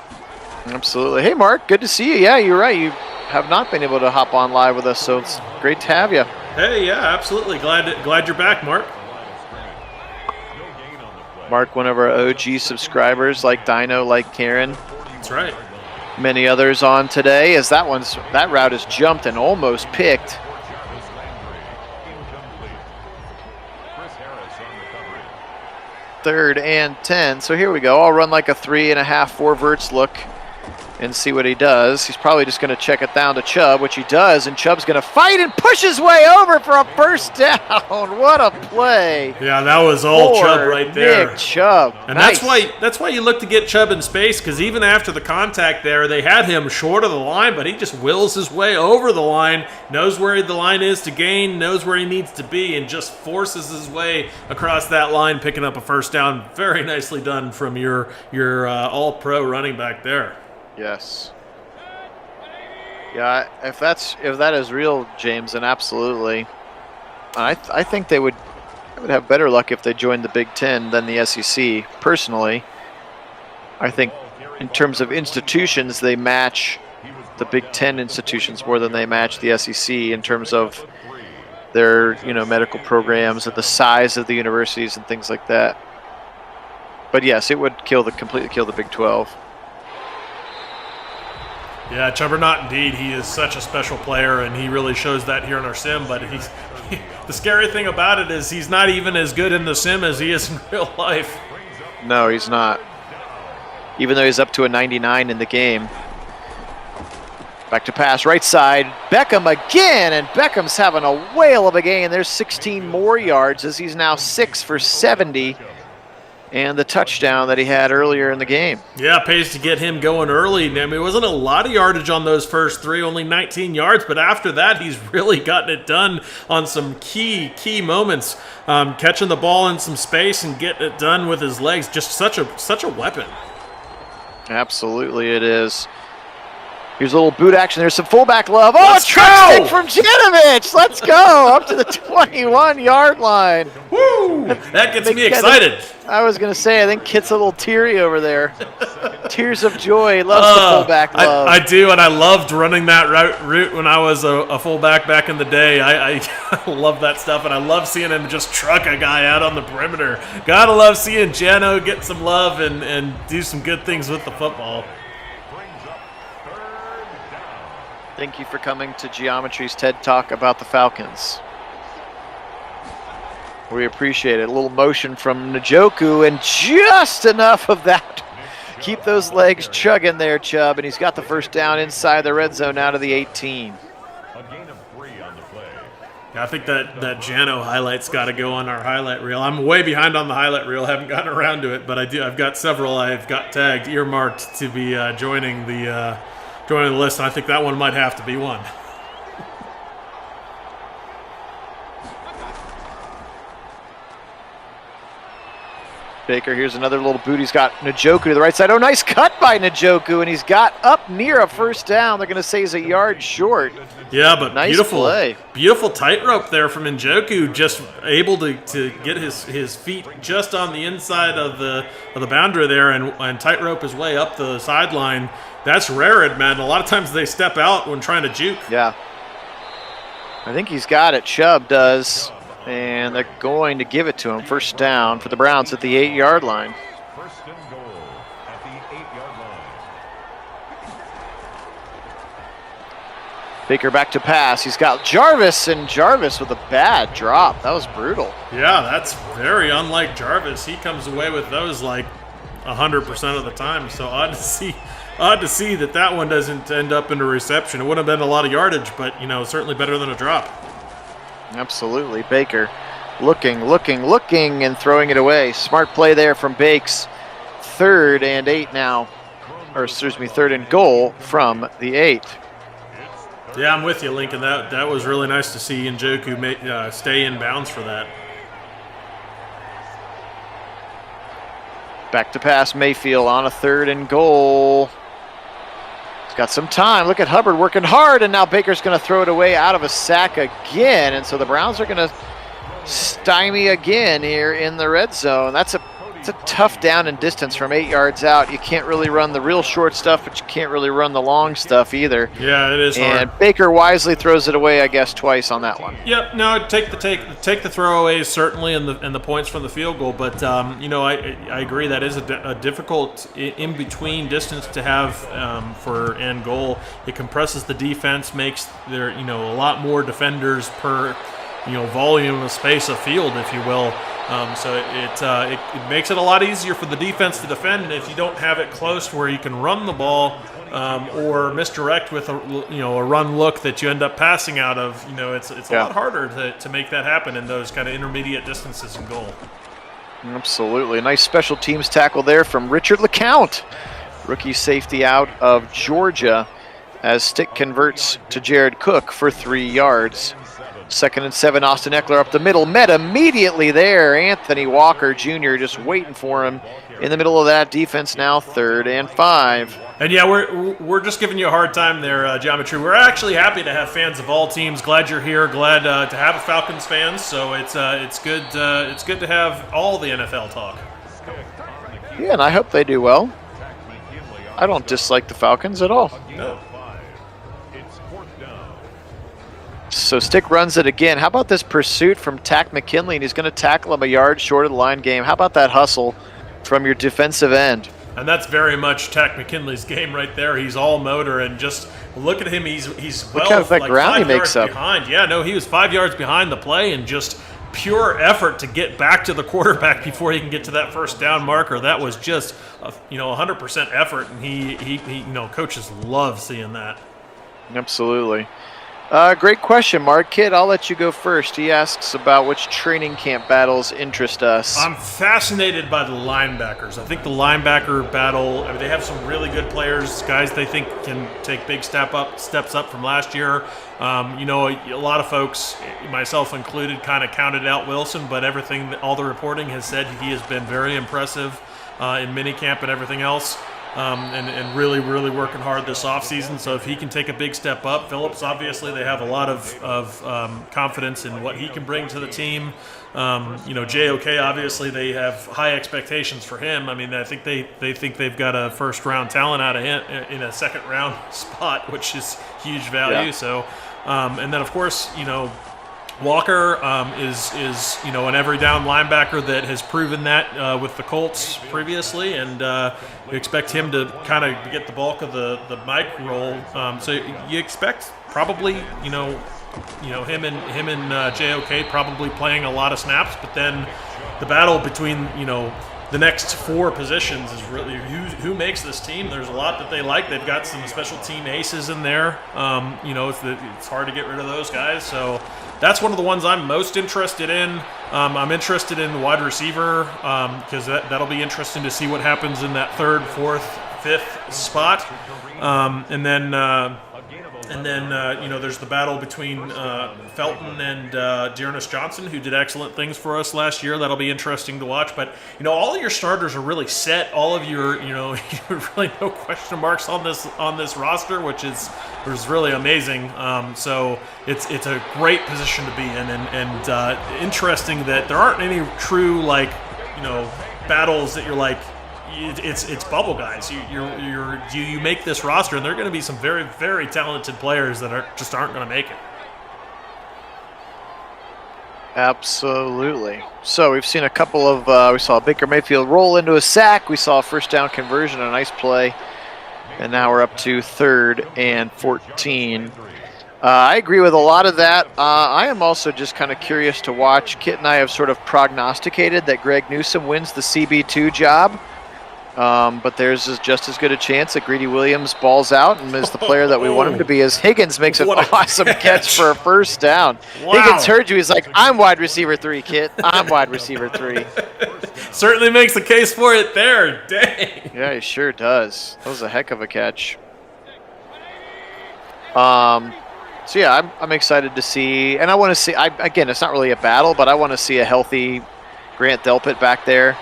Absolutely. Hey, Mark, good to see you. Yeah, you're right. You have not been able to hop on live with us, so it's great to have you. Hey, yeah, absolutely. Glad you're back, Mark. Mark, one of our OG subscribers, like Dino, like Karen. That's right. Many others on today, as that route is jumped and almost picked. Third and 10. So here we go. I'll run like a 3.5, 4 verts look. and see what he does. He's probably just going to check it down to Chubb, which he does, and Chubb's going to fight and push his way over for a first down. What a play. Yeah, that was all Chubb right there. Nick Chubb. And nice. that's why you look to get Chubb in space, because even after the contact there, they had him short of the line, but he just wills his way over the line, knows where the line is to gain, knows where he needs to be, and just forces his way across that line, picking up a first down. Very nicely done from your all-pro running back there. Yes. Yeah, if that is real, James, then absolutely. I think they would have better luck if they joined the Big Ten than the SEC. Personally, I think in terms of institutions, they match the Big Ten institutions more than they match the SEC in terms of their medical programs and the size of the universities and things like that. But yes, it would completely kill the Big 12. Yeah, Chubbernot, indeed. He is such a special player, and he really shows that here in our sim. But the scary thing about it is he's not even as good in the sim as he is in real life. No, he's not. Even though he's up to a 99 in the game. Back to pass, right side. Beckham again, and Beckham's having a whale of a game. There's 16 more yards as he's now 6 for 70. And the touchdown that he had earlier in the game. Yeah, pays to get him going early. I mean, it wasn't a lot of yardage on those first three, only 19 yards, but after that, he's really gotten it done on some key moments, catching the ball in some space and getting it done with his legs. Just such a weapon. Absolutely, it is. Here's a little boot action. There's some fullback love. Oh, a truck stick from Janovich. Let's go up to the 21-yard line. Woo! That gets me excited. I was going to say, I think Kit's a little teary over there. Tears of joy. He loves the fullback love. I do, and I loved running that route when I was a fullback back in the day. I love that stuff, and I love seeing him just truck a guy out on the perimeter. Gotta love seeing Jano get some love and do some good things with the football. Thank you for coming to Geometry's TED Talk about the Falcons. We appreciate it. A little motion from Njoku and just enough of that. Keep those legs chugging there, Chubb, and he's got the first down inside the red zone out of the 18. A gain of 3 on the play. Yeah, I think that Jano highlight's got to go on our highlight reel. I'm way behind on the highlight reel. Haven't gotten around to it, but I've got several I've got tagged, earmarked to be joining the list, and I think that one might have to be one. Baker, here's another little boot. He's got Njoku to the right side. Oh, nice cut by Njoku, and he's got up near a first down. They're going to say he's a yard short. Yeah, but nice beautiful play. Beautiful tightrope there from Njoku, just able to get his feet just on the inside of the boundary there and tightrope his way up the sideline. That's rare, man. A lot of times they step out when trying to juke. Yeah. I think he's got it. Chubb does. And they're going to give it to him. First down for the Browns at the 8-yard line. First and goal at the 8-yard line. Baker back to pass. He's got Jarvis, and Jarvis with a bad drop. That was brutal. Yeah, that's very unlike Jarvis. He comes away with those like 100% of the time. So odd to see that one doesn't end up in a reception. It would have been a lot of yardage, but certainly better than a drop. Absolutely. Baker looking, and throwing it away. Smart play there from Bakes. 3rd and 8 now. Or, excuse me, 3rd and goal from the 8. Yeah, I'm with you, Lincoln. That was really nice to see Njoku stay in bounds for that. Back to pass, Mayfield on a 3rd and goal. Got some time. Look at Hubbard working hard, and now Baker's going to throw it away out of a sack again. And so the Browns are going to stymie again here in the red zone. It's a tough down and distance from 8 yards out. You can't really run the real short stuff, but you can't really run the long stuff either. Yeah, it is hard. And Baker wisely throws it away, I guess, twice on that one. Yep. No, take the throwaways certainly, and the points from the field goal. But I agree that is a difficult in between distance to have for end goal. It compresses the defense, makes there a lot more defenders per volume of space of field, if you will. So it makes it a lot easier for the defense to defend, and if you don't have it close to where you can run the ball, or misdirect with a run look that you end up passing out of. It's a lot harder to make that happen in those kind of intermediate distances in goal. Absolutely. Nice special teams tackle there from Richard LeCount, rookie safety out of Georgia, as stick converts to Jared Cook for 3 yards. 2nd and 7, Austin Eckler up the middle, met immediately there. Anthony Walker Jr. just waiting for him in the middle of that defense now, 3rd and 5. And yeah, we're just giving you a hard time there, Geometry. We're actually happy to have fans of all teams. Glad you're here. Glad to have a Falcons fan. So it's good. It's good to have all the NFL talk. Yeah, and I hope they do well. I don't dislike the Falcons at all. No. So Stick runs it again. How about this pursuit from Tack McKinley? And he's going to tackle him a yard short of the line game. How about that hustle from your defensive end? And that's very much Tack McKinley's game right there. He's all motor, and just look at him. He's well, look at that ground 5 he makes yards up behind. Yeah, no, he was 5 yards behind the play, and just pure effort to get back to the quarterback before he can get to that first down marker. That was just 100% effort, and he coaches love seeing that. Absolutely. Great question, Mark. Kid, I'll let you go first. He asks about which training camp battles interest us. I'm fascinated by the linebackers. I think the linebacker battle, they have some really good players, guys they think can take big steps up from last year. A lot of folks, myself included, kind of counted out Wilson, but all the reporting has said he has been very impressive in minicamp and everything else. And really, really working hard this offseason. So if he can take a big step up, Phillips, obviously they have a lot of confidence in what he can bring to the team. JOK, obviously they have high expectations for him. I mean, I think they think they've got a first-round talent out of him in a second-round spot, which is huge value. Yeah. So, and then, of course, Walker is an every down linebacker that has proven that with the Colts previously, and we expect him to kind of get the bulk of the mic role. So you expect probably him and JOK probably playing a lot of snaps, but then the battle between the next 4 positions is really who makes this team. There's a lot that they like. They've got some special team aces in there. It's hard to get rid of those guys. So that's one of the ones I'm most interested in. I'm interested in the wide receiver because that'll be interesting to see what happens in that 3rd, 4th, 5th spot. And then there's the battle between Felton and Dearness Johnson, who did excellent things for us last year. That'll be interesting to watch. But all of your starters are really set. All of your really no question marks on this roster, which is really amazing. So it's a great position to be in, and interesting that there aren't any true battles that you're like. It's bubble guys. You make this roster, and there are going to be some very, very talented players that aren't going to make it. Absolutely. So we've seen a couple of. We saw Baker Mayfield roll into a sack. We saw a first down conversion, a nice play, and now we're up to 3rd and 14. I agree with a lot of that. I am also just kind of curious to watch. Kit and I have sort of prognosticated that Greg Newsome wins the CB2 job. But there's just as good a chance that Greedy Williams balls out and is the player that we want him to be, as Higgins makes an awesome catch for a first down. Wow. Higgins heard you. He's like, I'm wide receiver 3, Kit. I'm wide receiver 3. Certainly makes a case for it there. Dang. Yeah, he sure does. That was a heck of a catch. So, yeah, I'm excited to see. And I want to see, again, it's not really a battle, but I want to see a healthy Grant Delpit back there.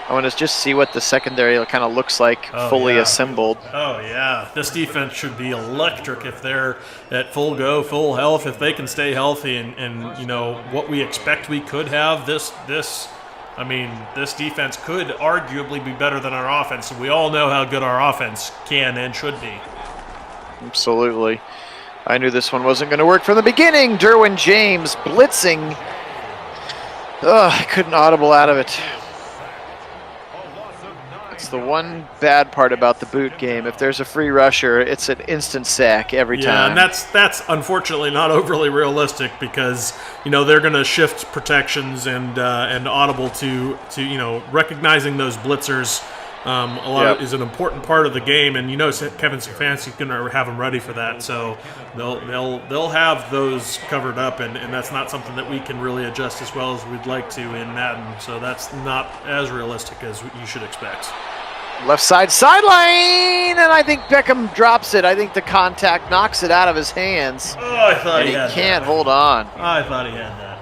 I want to just see what the secondary kind of looks like fully assembled. Oh, yeah. This defense should be electric if they're at full go, full health, if they can stay healthy. And what we expect we could have, this defense could arguably be better than our offense. And we all know how good our offense can and should be. Absolutely. I knew this one wasn't going to work from the beginning. Derwin James blitzing. I couldn't audible out of it. It's the one bad part about the boot game. If there's a free rusher, it's an instant sack every time. Yeah, and that's unfortunately not overly realistic because they're going to shift protections and audible to recognizing those blitzers. is an important part of the game, and Kevin Stefanski's going to have them ready for that. So they'll have those covered up, and that's not something that we can really adjust as well as we'd like to in Madden. So that's not as realistic as you should expect. Left side sideline, and I think Beckham drops it. I think the contact knocks it out of his hands. Oh, I thought he had can't that. hold on. I thought he had that.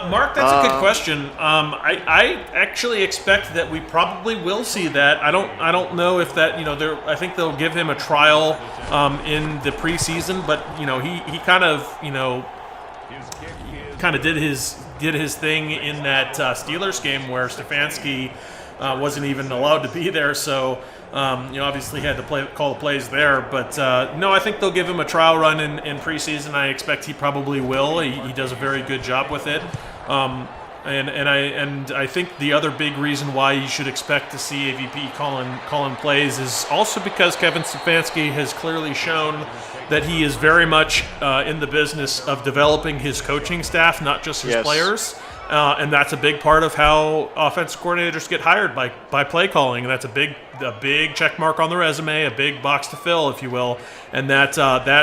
Mark, that's a good question. I actually expect that we probably will see that. I don't know if that I think they'll give him a trial in the preseason, but he kind of did his thing in that Steelers game where Stefanski wasn't even allowed to be there, so obviously he had to call the plays there. But no, I think they'll give him a trial run in preseason. I expect he probably will. He does a very good job with it. And I think the other big reason why you should expect to see AVP calling plays is also because Kevin Stefanski has clearly shown that he is very much in the business of developing his coaching staff, not just his players. And that's a big part of how offensive coordinators get hired by play calling. And that's a big check mark on the resume, a big box to fill, if you will. And that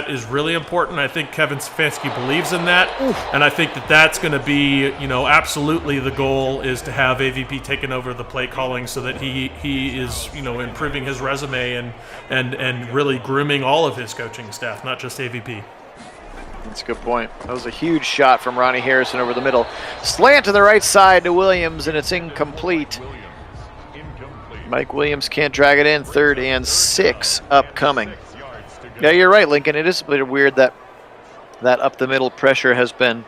is really important. I think Kevin Stefanski believes in that. And I think that's going to be, absolutely the goal is to have AVP taking over the play calling so that he is, improving his resume and really grooming all of his coaching staff, not just AVP. That's a good point. That was a huge shot from Ronnie Harrison over the middle. Slant to the right side to Williams, and it's incomplete. Mike Williams can't drag it in. 3rd and 6 upcoming. Yeah, you're right, Lincoln. It is a bit weird that up the middle pressure has been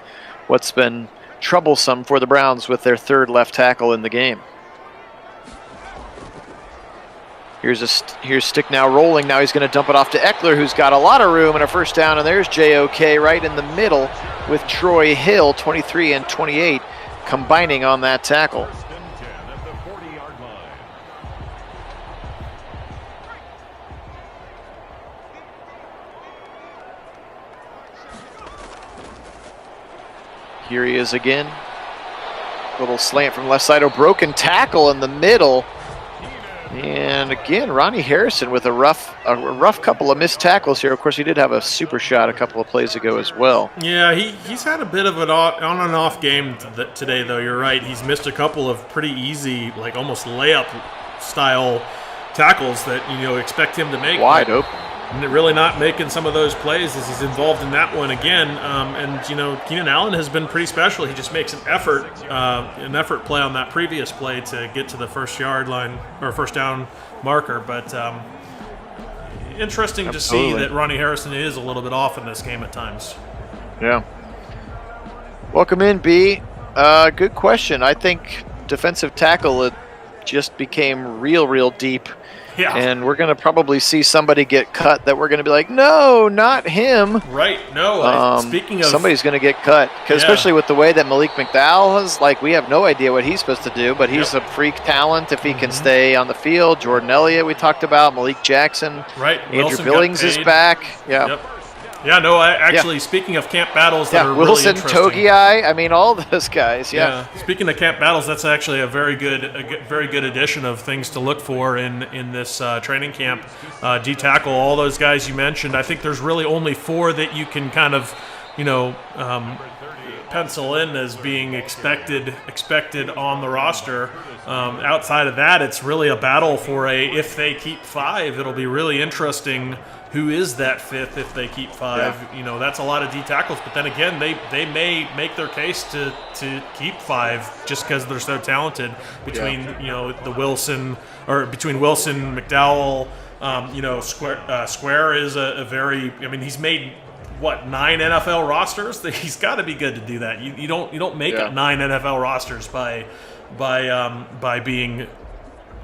what's been troublesome for the Browns with their 3rd left tackle in the game. Here's Stick now rolling. Now he's going to dump it off to Eckler, who's got a lot of room and a first down. And there's JOK right in the middle with Troy Hill, 23 and 28, combining on that tackle. Here he is again. Little slant from left side. A broken tackle in the middle. And again, Ronnie Harrison with a rough couple of missed tackles here. Of course, he did have a super shot a couple of plays ago as well. Yeah, he's had a bit of an on and off game today, though. You're right. He's missed a couple of pretty easy, like almost layup style tackles that expect him to make. Wide open. And really not making some of those plays as he's involved in that one again. And Keenan Allen has been pretty special. He just makes an effort play on that previous play to get to the first down marker. But interesting to see that Ronnie Harrison is a little bit off in this game at times. Yeah. Welcome in, B. Good question. I think defensive tackle just became real deep. Yeah. And we're going to probably see somebody get cut that we're going to be like, no, not him. Right. No. Speaking of, somebody's going to get cut, especially with the way that Malik McDowell has. Like, we have no idea what he's supposed to do, but he's a freak talent if he can stay on the field. Jordan Elliott, we talked about. Malik Jackson. Right. Andrew Wilson Billings is back. Yeah. Yep. Yeah, no, speaking of camp battles that are Wilson, really interesting. Togiai, I mean, all those guys, Speaking of camp battles, that's actually a very good addition of things to look for in this training camp. D-tackle, all those guys you mentioned. I think there's really only 4 that you can kind of, pencil in as being expected on the roster. Outside of that, it's really a battle for if they keep 5, it'll be really interesting. Who is that 5th if they keep 5? Yeah. That's a lot of D tackles. But then again, they may make their case to keep 5 just because they're so talented. Between between Wilson, McDowell, Square is a very. I mean, he's made 9 NFL rosters. He's got to be good to do that. You don't make 9 NFL rosters by being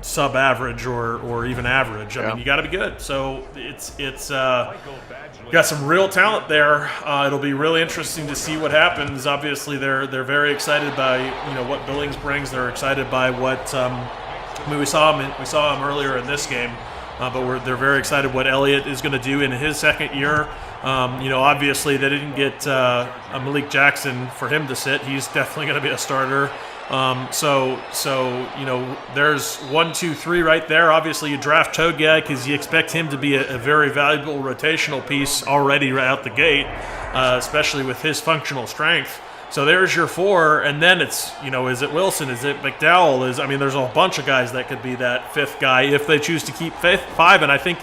sub-average or even average. I mean, you got to be good. So it's got some real talent there. It'll be really interesting to see what happens. Obviously, they're very excited by what Billings brings. They're excited by what we saw him earlier in this game. But they're very excited what Elliott is going to do in his second year. Obviously they didn't get Malik Jackson for him to sit. He's definitely going to be a starter. So you know, there's 1, 2, 3 right there. Obviously, you draft Togia because you expect him to be a very valuable rotational piece already right out the gate, especially with his functional strength. So there's your 4, and then it's, you know, is it Wilson? Is it McDowell? I mean, there's a bunch of guys that could be that 5th guy if they choose to keep 5. And I think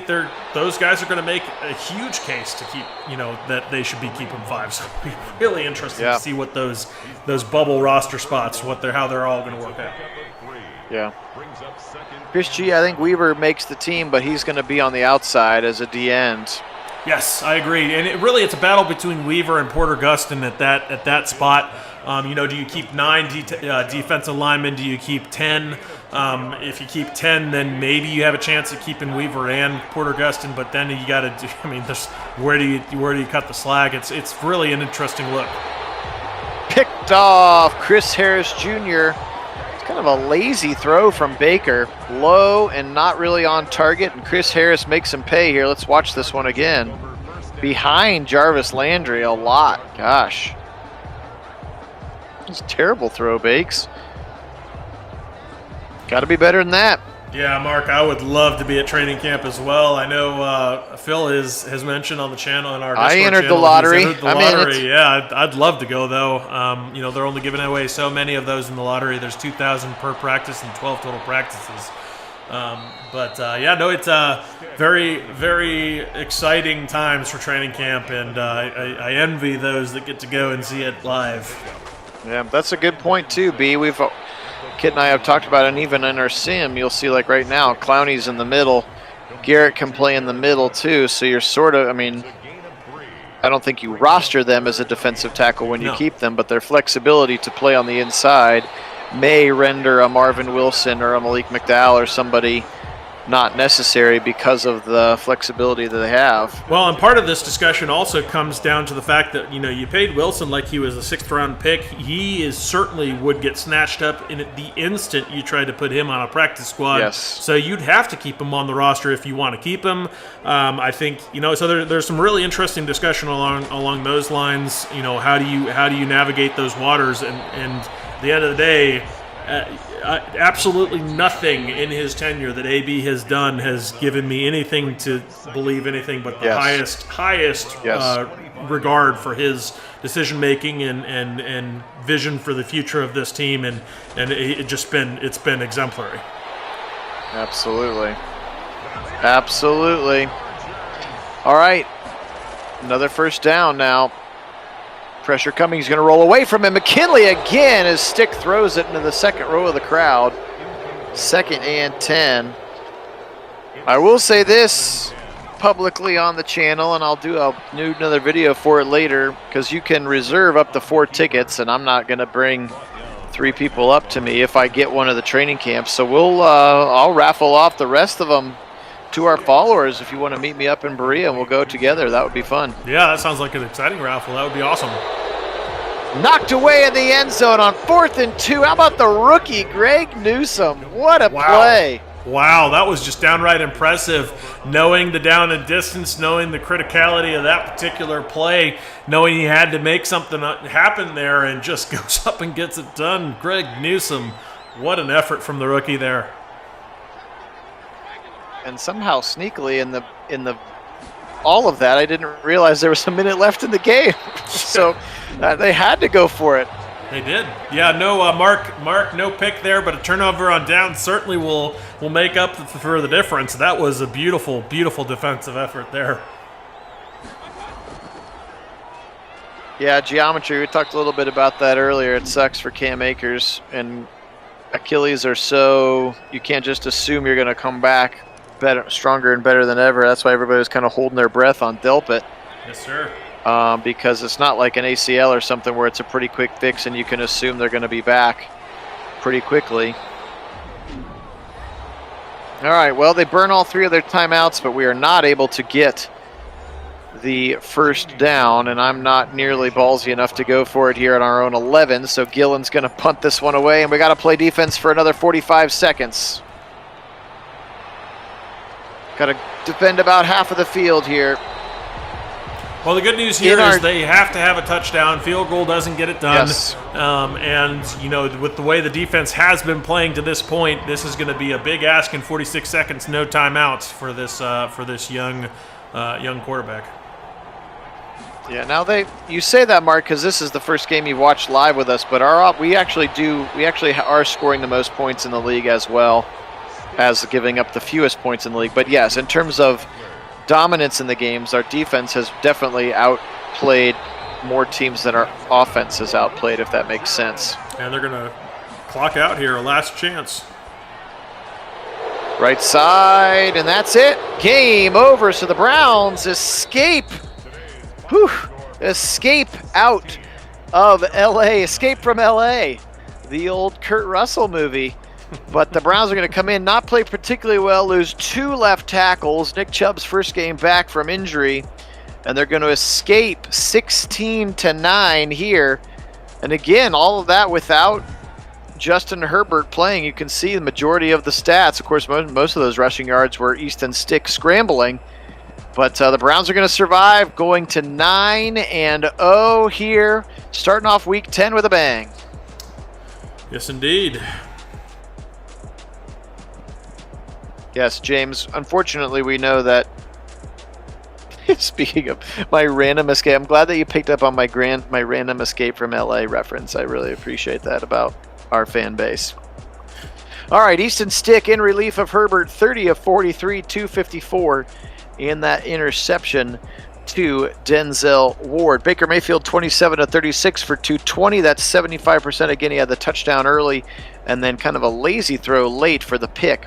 those guys are going to make a huge case to keep, you know, that they should be keeping 5. So it'll be really interesting to see what those bubble roster spots, how they're all going to work out. Yeah. Chris G, I think Weaver makes the team, but he's going to be on the outside as a D end. Yes, I agree. And it's a battle between Weaver and Porter Gustin at that spot. You know, do you keep 9 defensive linemen? Do you keep 10? If you keep 10, then maybe you have a chance at keeping Weaver and Porter Gustin. But then you got to, I mean, where do you cut the slack? It's really an interesting look. Picked off Chris Harris Jr. It's kind of a lazy throw from Baker, low and not really on target. And Chris Harris makes him pay here. Let's watch this one again. Behind Jarvis Landry a lot. Gosh. It's a terrible throw, Bakes. Got to be better than that. Yeah, Mark, I would love to be at training camp as well. I know Phil has mentioned on the channel, in our Discord I entered channel, the lottery. Yeah, I'd love to go, though. You know, they're only giving away so many of those in the lottery. There's 2,000 per practice and 12 total practices. Yeah, no, it's very, very exciting times for training camp, and I envy those that get to go and see it live. Yeah, that's a good point too, B. Kit and I have talked about it, and even in our sim, you'll see like right now, Clowney's in the middle. Garrett can play in the middle too, so you're sort of, I mean, I don't think you roster them as a defensive tackle when you keep them, but their flexibility to play on the inside may render a Marvin Wilson or a Malik McDowell or somebody not necessary because of the flexibility that they have. Well, and part of this discussion also comes down to the fact that, you know, you paid Wilson like he was a 6th-round pick. He certainly would get snatched up in the instant you tried to put him on a practice squad. Yes. So you'd have to keep him on the roster if you want to keep him. I think, you know, so there's some really interesting discussion along those lines. You know, how do you navigate those waters? And at the end of the day, absolutely nothing in his tenure that AB has done has given me anything to believe anything but the highest regard for his decision making and vision for the future of this team, and it's been exemplary. Absolutely. All right, another first down now. Pressure coming, he's going to roll away from him. McKinley again, his stick throws it into the second row of the crowd. 2nd and 10. I will say this publicly on the channel, and I'll do another video for it later, because you can reserve up to 4 tickets, and I'm not going to bring 3 people up to me if I get one of the training camps. So I'll raffle off the rest of them to our followers. If you want to meet me up in Berea, and we'll go together, that would be fun. Yeah, that sounds like an exciting raffle. That would be awesome. Knocked away in the end zone on 4th and 2. How about the rookie, Greg Newsome? What a play. Wow, that was just downright impressive. Knowing the down and distance, knowing the criticality of that particular play, knowing he had to make something happen there, and just goes up and gets it done. Greg Newsome, what an effort from the rookie there. And somehow sneakily in the all of that, I didn't realize there was a minute left in the game. So they had to go for it. They did. Yeah, no, Mark, no pick there, but a turnover on down certainly will make up for the difference. That was a beautiful, beautiful defensive effort there. Yeah, geometry, we talked a little bit about that earlier. It sucks for Cam Akers, and Achilles are so, you can't just assume you're going to come back better, stronger and better than ever. That's why everybody was kind of holding their breath on Delpit. Yes, sir. Because it's not like an ACL or something where it's a pretty quick fix and you can assume they're going to be back pretty quickly. All right, well, they burn all 3 of their timeouts, but we are not able to get the first down, and I'm not nearly ballsy enough to go for it here on our own 11, so Gillen's going to punt this one away, and we got to play defense for another 45 seconds. Got to defend about half of the field here. Well, the good news here is they have to have a touchdown. Field goal doesn't get it done. Yes. And, with the way the defense has been playing to this point, this is going to be a big ask in 46 seconds, no timeouts for this young quarterback. Yeah, now you say that, Mark, because this is the first game you watched live with us, but we actually are scoring the most points in the league as well as giving up the fewest points in the league. But yes, in terms of dominance in the games, our defense has definitely outplayed more teams than our offense has outplayed, if that makes sense. And they're going to clock out here, last chance. Right side, and that's it. Game over. So the Browns escape. Whew. Escape out of LA. Escape from LA. The old Kurt Russell movie. But the Browns are going to come in, not play particularly well, lose 2 left tackles. Nick Chubb's first game back from injury. And they're going to escape 16-9 here. And again, all of that without Justin Herbert playing. You can see the majority of the stats. Of course, most of those rushing yards were Easton Stick scrambling. But the Browns are going to survive, going to 9-0 here, starting off Week 10 with a bang. Yes, indeed. Yes, James, unfortunately, we know that, speaking of my random escape, I'm glad that you picked up on my random escape from LA reference. I really appreciate that about our fan base. All right, Easton Stick in relief of Herbert, 30 of 43, 254. And that interception to Denzel Ward. Baker Mayfield, 27 of 36 for 220. That's 75%. Again, he had the touchdown early and then kind of a lazy throw late for the pick.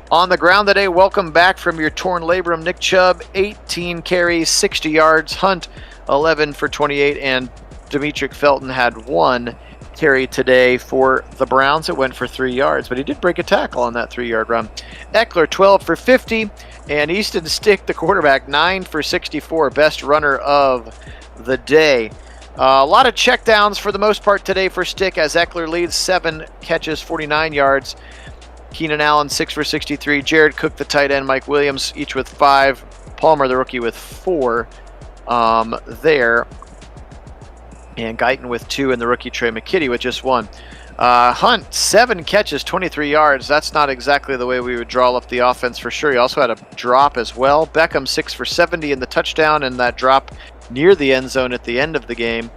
On the ground today, welcome back from your torn labrum. Nick Chubb, 18 carries, 60 yards. Hunt, 11 for 28. And Demetric Felton had 1 carry today for the Browns. It went for 3 yards, but he did break a tackle on that 3-yard run. Eckler, 12 for 50. And Easton Stick, the quarterback, 9 for 64, best runner of the day. A lot of checkdowns for the most part today for Stick as Eckler leads, 7 catches, 49 yards. Keenan Allen, 6 for 63. Jared Cook, the tight end. Mike Williams, each with 5. Palmer, the rookie, with 4 there. And Guyton with 2, and the rookie Trey McKitty with just 1. Hunt, 7 catches, 23 yards. That's not exactly the way we would draw up the offense for sure. He also had a drop as well. Beckham, 6 for 70 in the touchdown, and that drop near the end zone at the end of the game.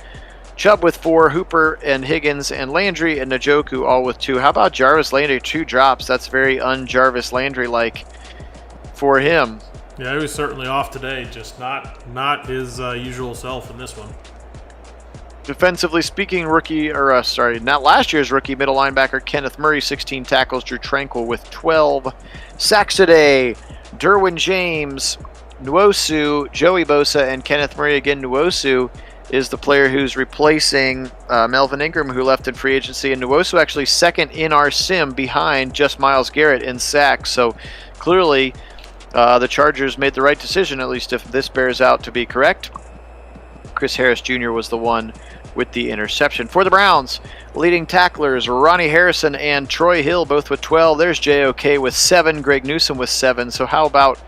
Chubb with 4, Hooper and Higgins and Landry and Njoku all with 2. How about Jarvis Landry? 2 drops. That's very un-Jarvis Landry-like for him. Yeah, he was certainly off today, just not his usual self in this one. Defensively speaking, not last year's rookie middle linebacker Kenneth Murray, 16 tackles. Drew Tranquil with 12 sacks today. Derwin James, Nwosu, Joey Bosa, and Kenneth Murray. Again, Nwosu is the player who's replacing Melvin Ingram, who left in free agency. And Nwosu actually second in our sim behind just Myles Garrett in sacks. So clearly the Chargers made the right decision, at least if this bears out to be correct. Chris Harris Jr. was the one with the interception. For the Browns, leading tacklers Ronnie Harrison and Troy Hill, both with 12. There's JOK with 7, Greg Newsome with 7. So how about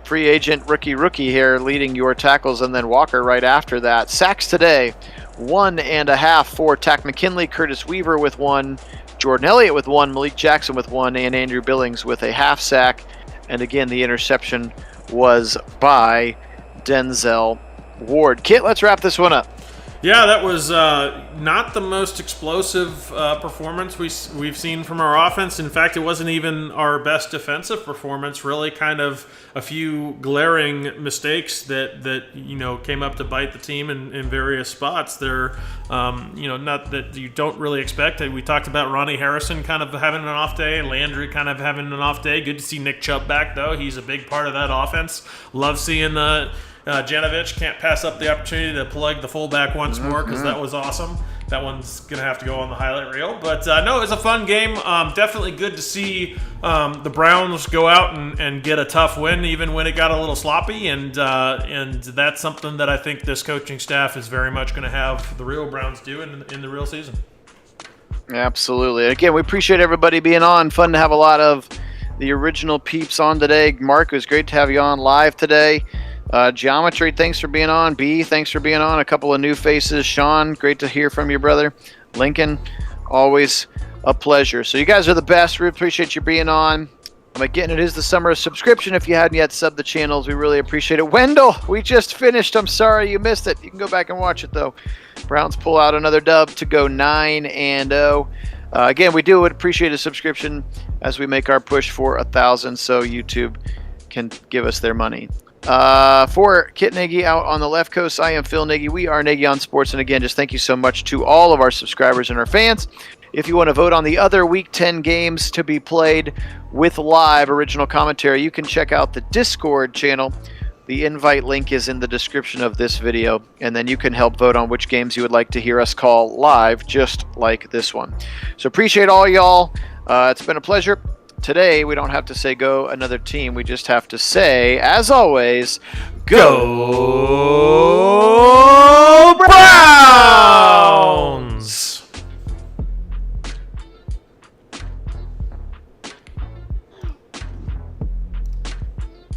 free agent rookie here leading your tackles, and then Walker right after that. Sacks today, 1.5 for Tack McKinley, Curtis Weaver with 1, Jordan Elliott with 1, Malik Jackson with 1, and Andrew Billings with a half sack. And again, the interception was by Denzel Ward. Kit, let's wrap this one up. Yeah, that was not the most explosive performance we've seen from our offense. In fact, it wasn't even our best defensive performance. Really, kind of a few glaring mistakes that came up to bite the team in various spots. They're not that you don't really expect. We talked about Ronnie Harrison kind of having an off day, Landry kind of having an off day. Good to see Nick Chubb back though. He's a big part of that offense. Love seeing Janovich. Can't pass up the opportunity to plug the fullback once more because that was awesome. That one's going to have to go on the highlight reel. But no, it was a fun game. Definitely good to see the Browns go out and get a tough win, even when it got a little sloppy. And that's something that I think this coaching staff is very much going to have the real Browns do in the real season. Absolutely. Again, we appreciate everybody being on. Fun to have a lot of the original peeps on today. Mark, it was great to have you on live today. Geometry, thanks for being on. B, thanks for being on. A couple of new faces. Sean, great to hear from you, brother. Lincoln, always a pleasure. So you guys are the best. We appreciate you being on. Again, it is the summer of subscription. If you hadn't yet subbed the channels, we really appreciate it. Wendell, we just finished. I'm sorry you missed it. You can go back and watch it, though. Browns pull out another dub to go 9-0. Again, we do appreciate a subscription as we make our push for 1,000, so YouTube can give us their money. For Kit Nagy out on the left coast, I am Phil Nagy. We are Nagy on Sports. And again, just thank you so much to all of our subscribers and our fans. If you want to vote on the other Week 10 games to be played with live original commentary, you can check out the Discord channel. The invite link is in the description of this video, and then you can help vote on which games you would like to hear us call live, just like this one. So appreciate all y'all. It's been a pleasure. Today, we don't have to say go another team. We just have to say, as always, go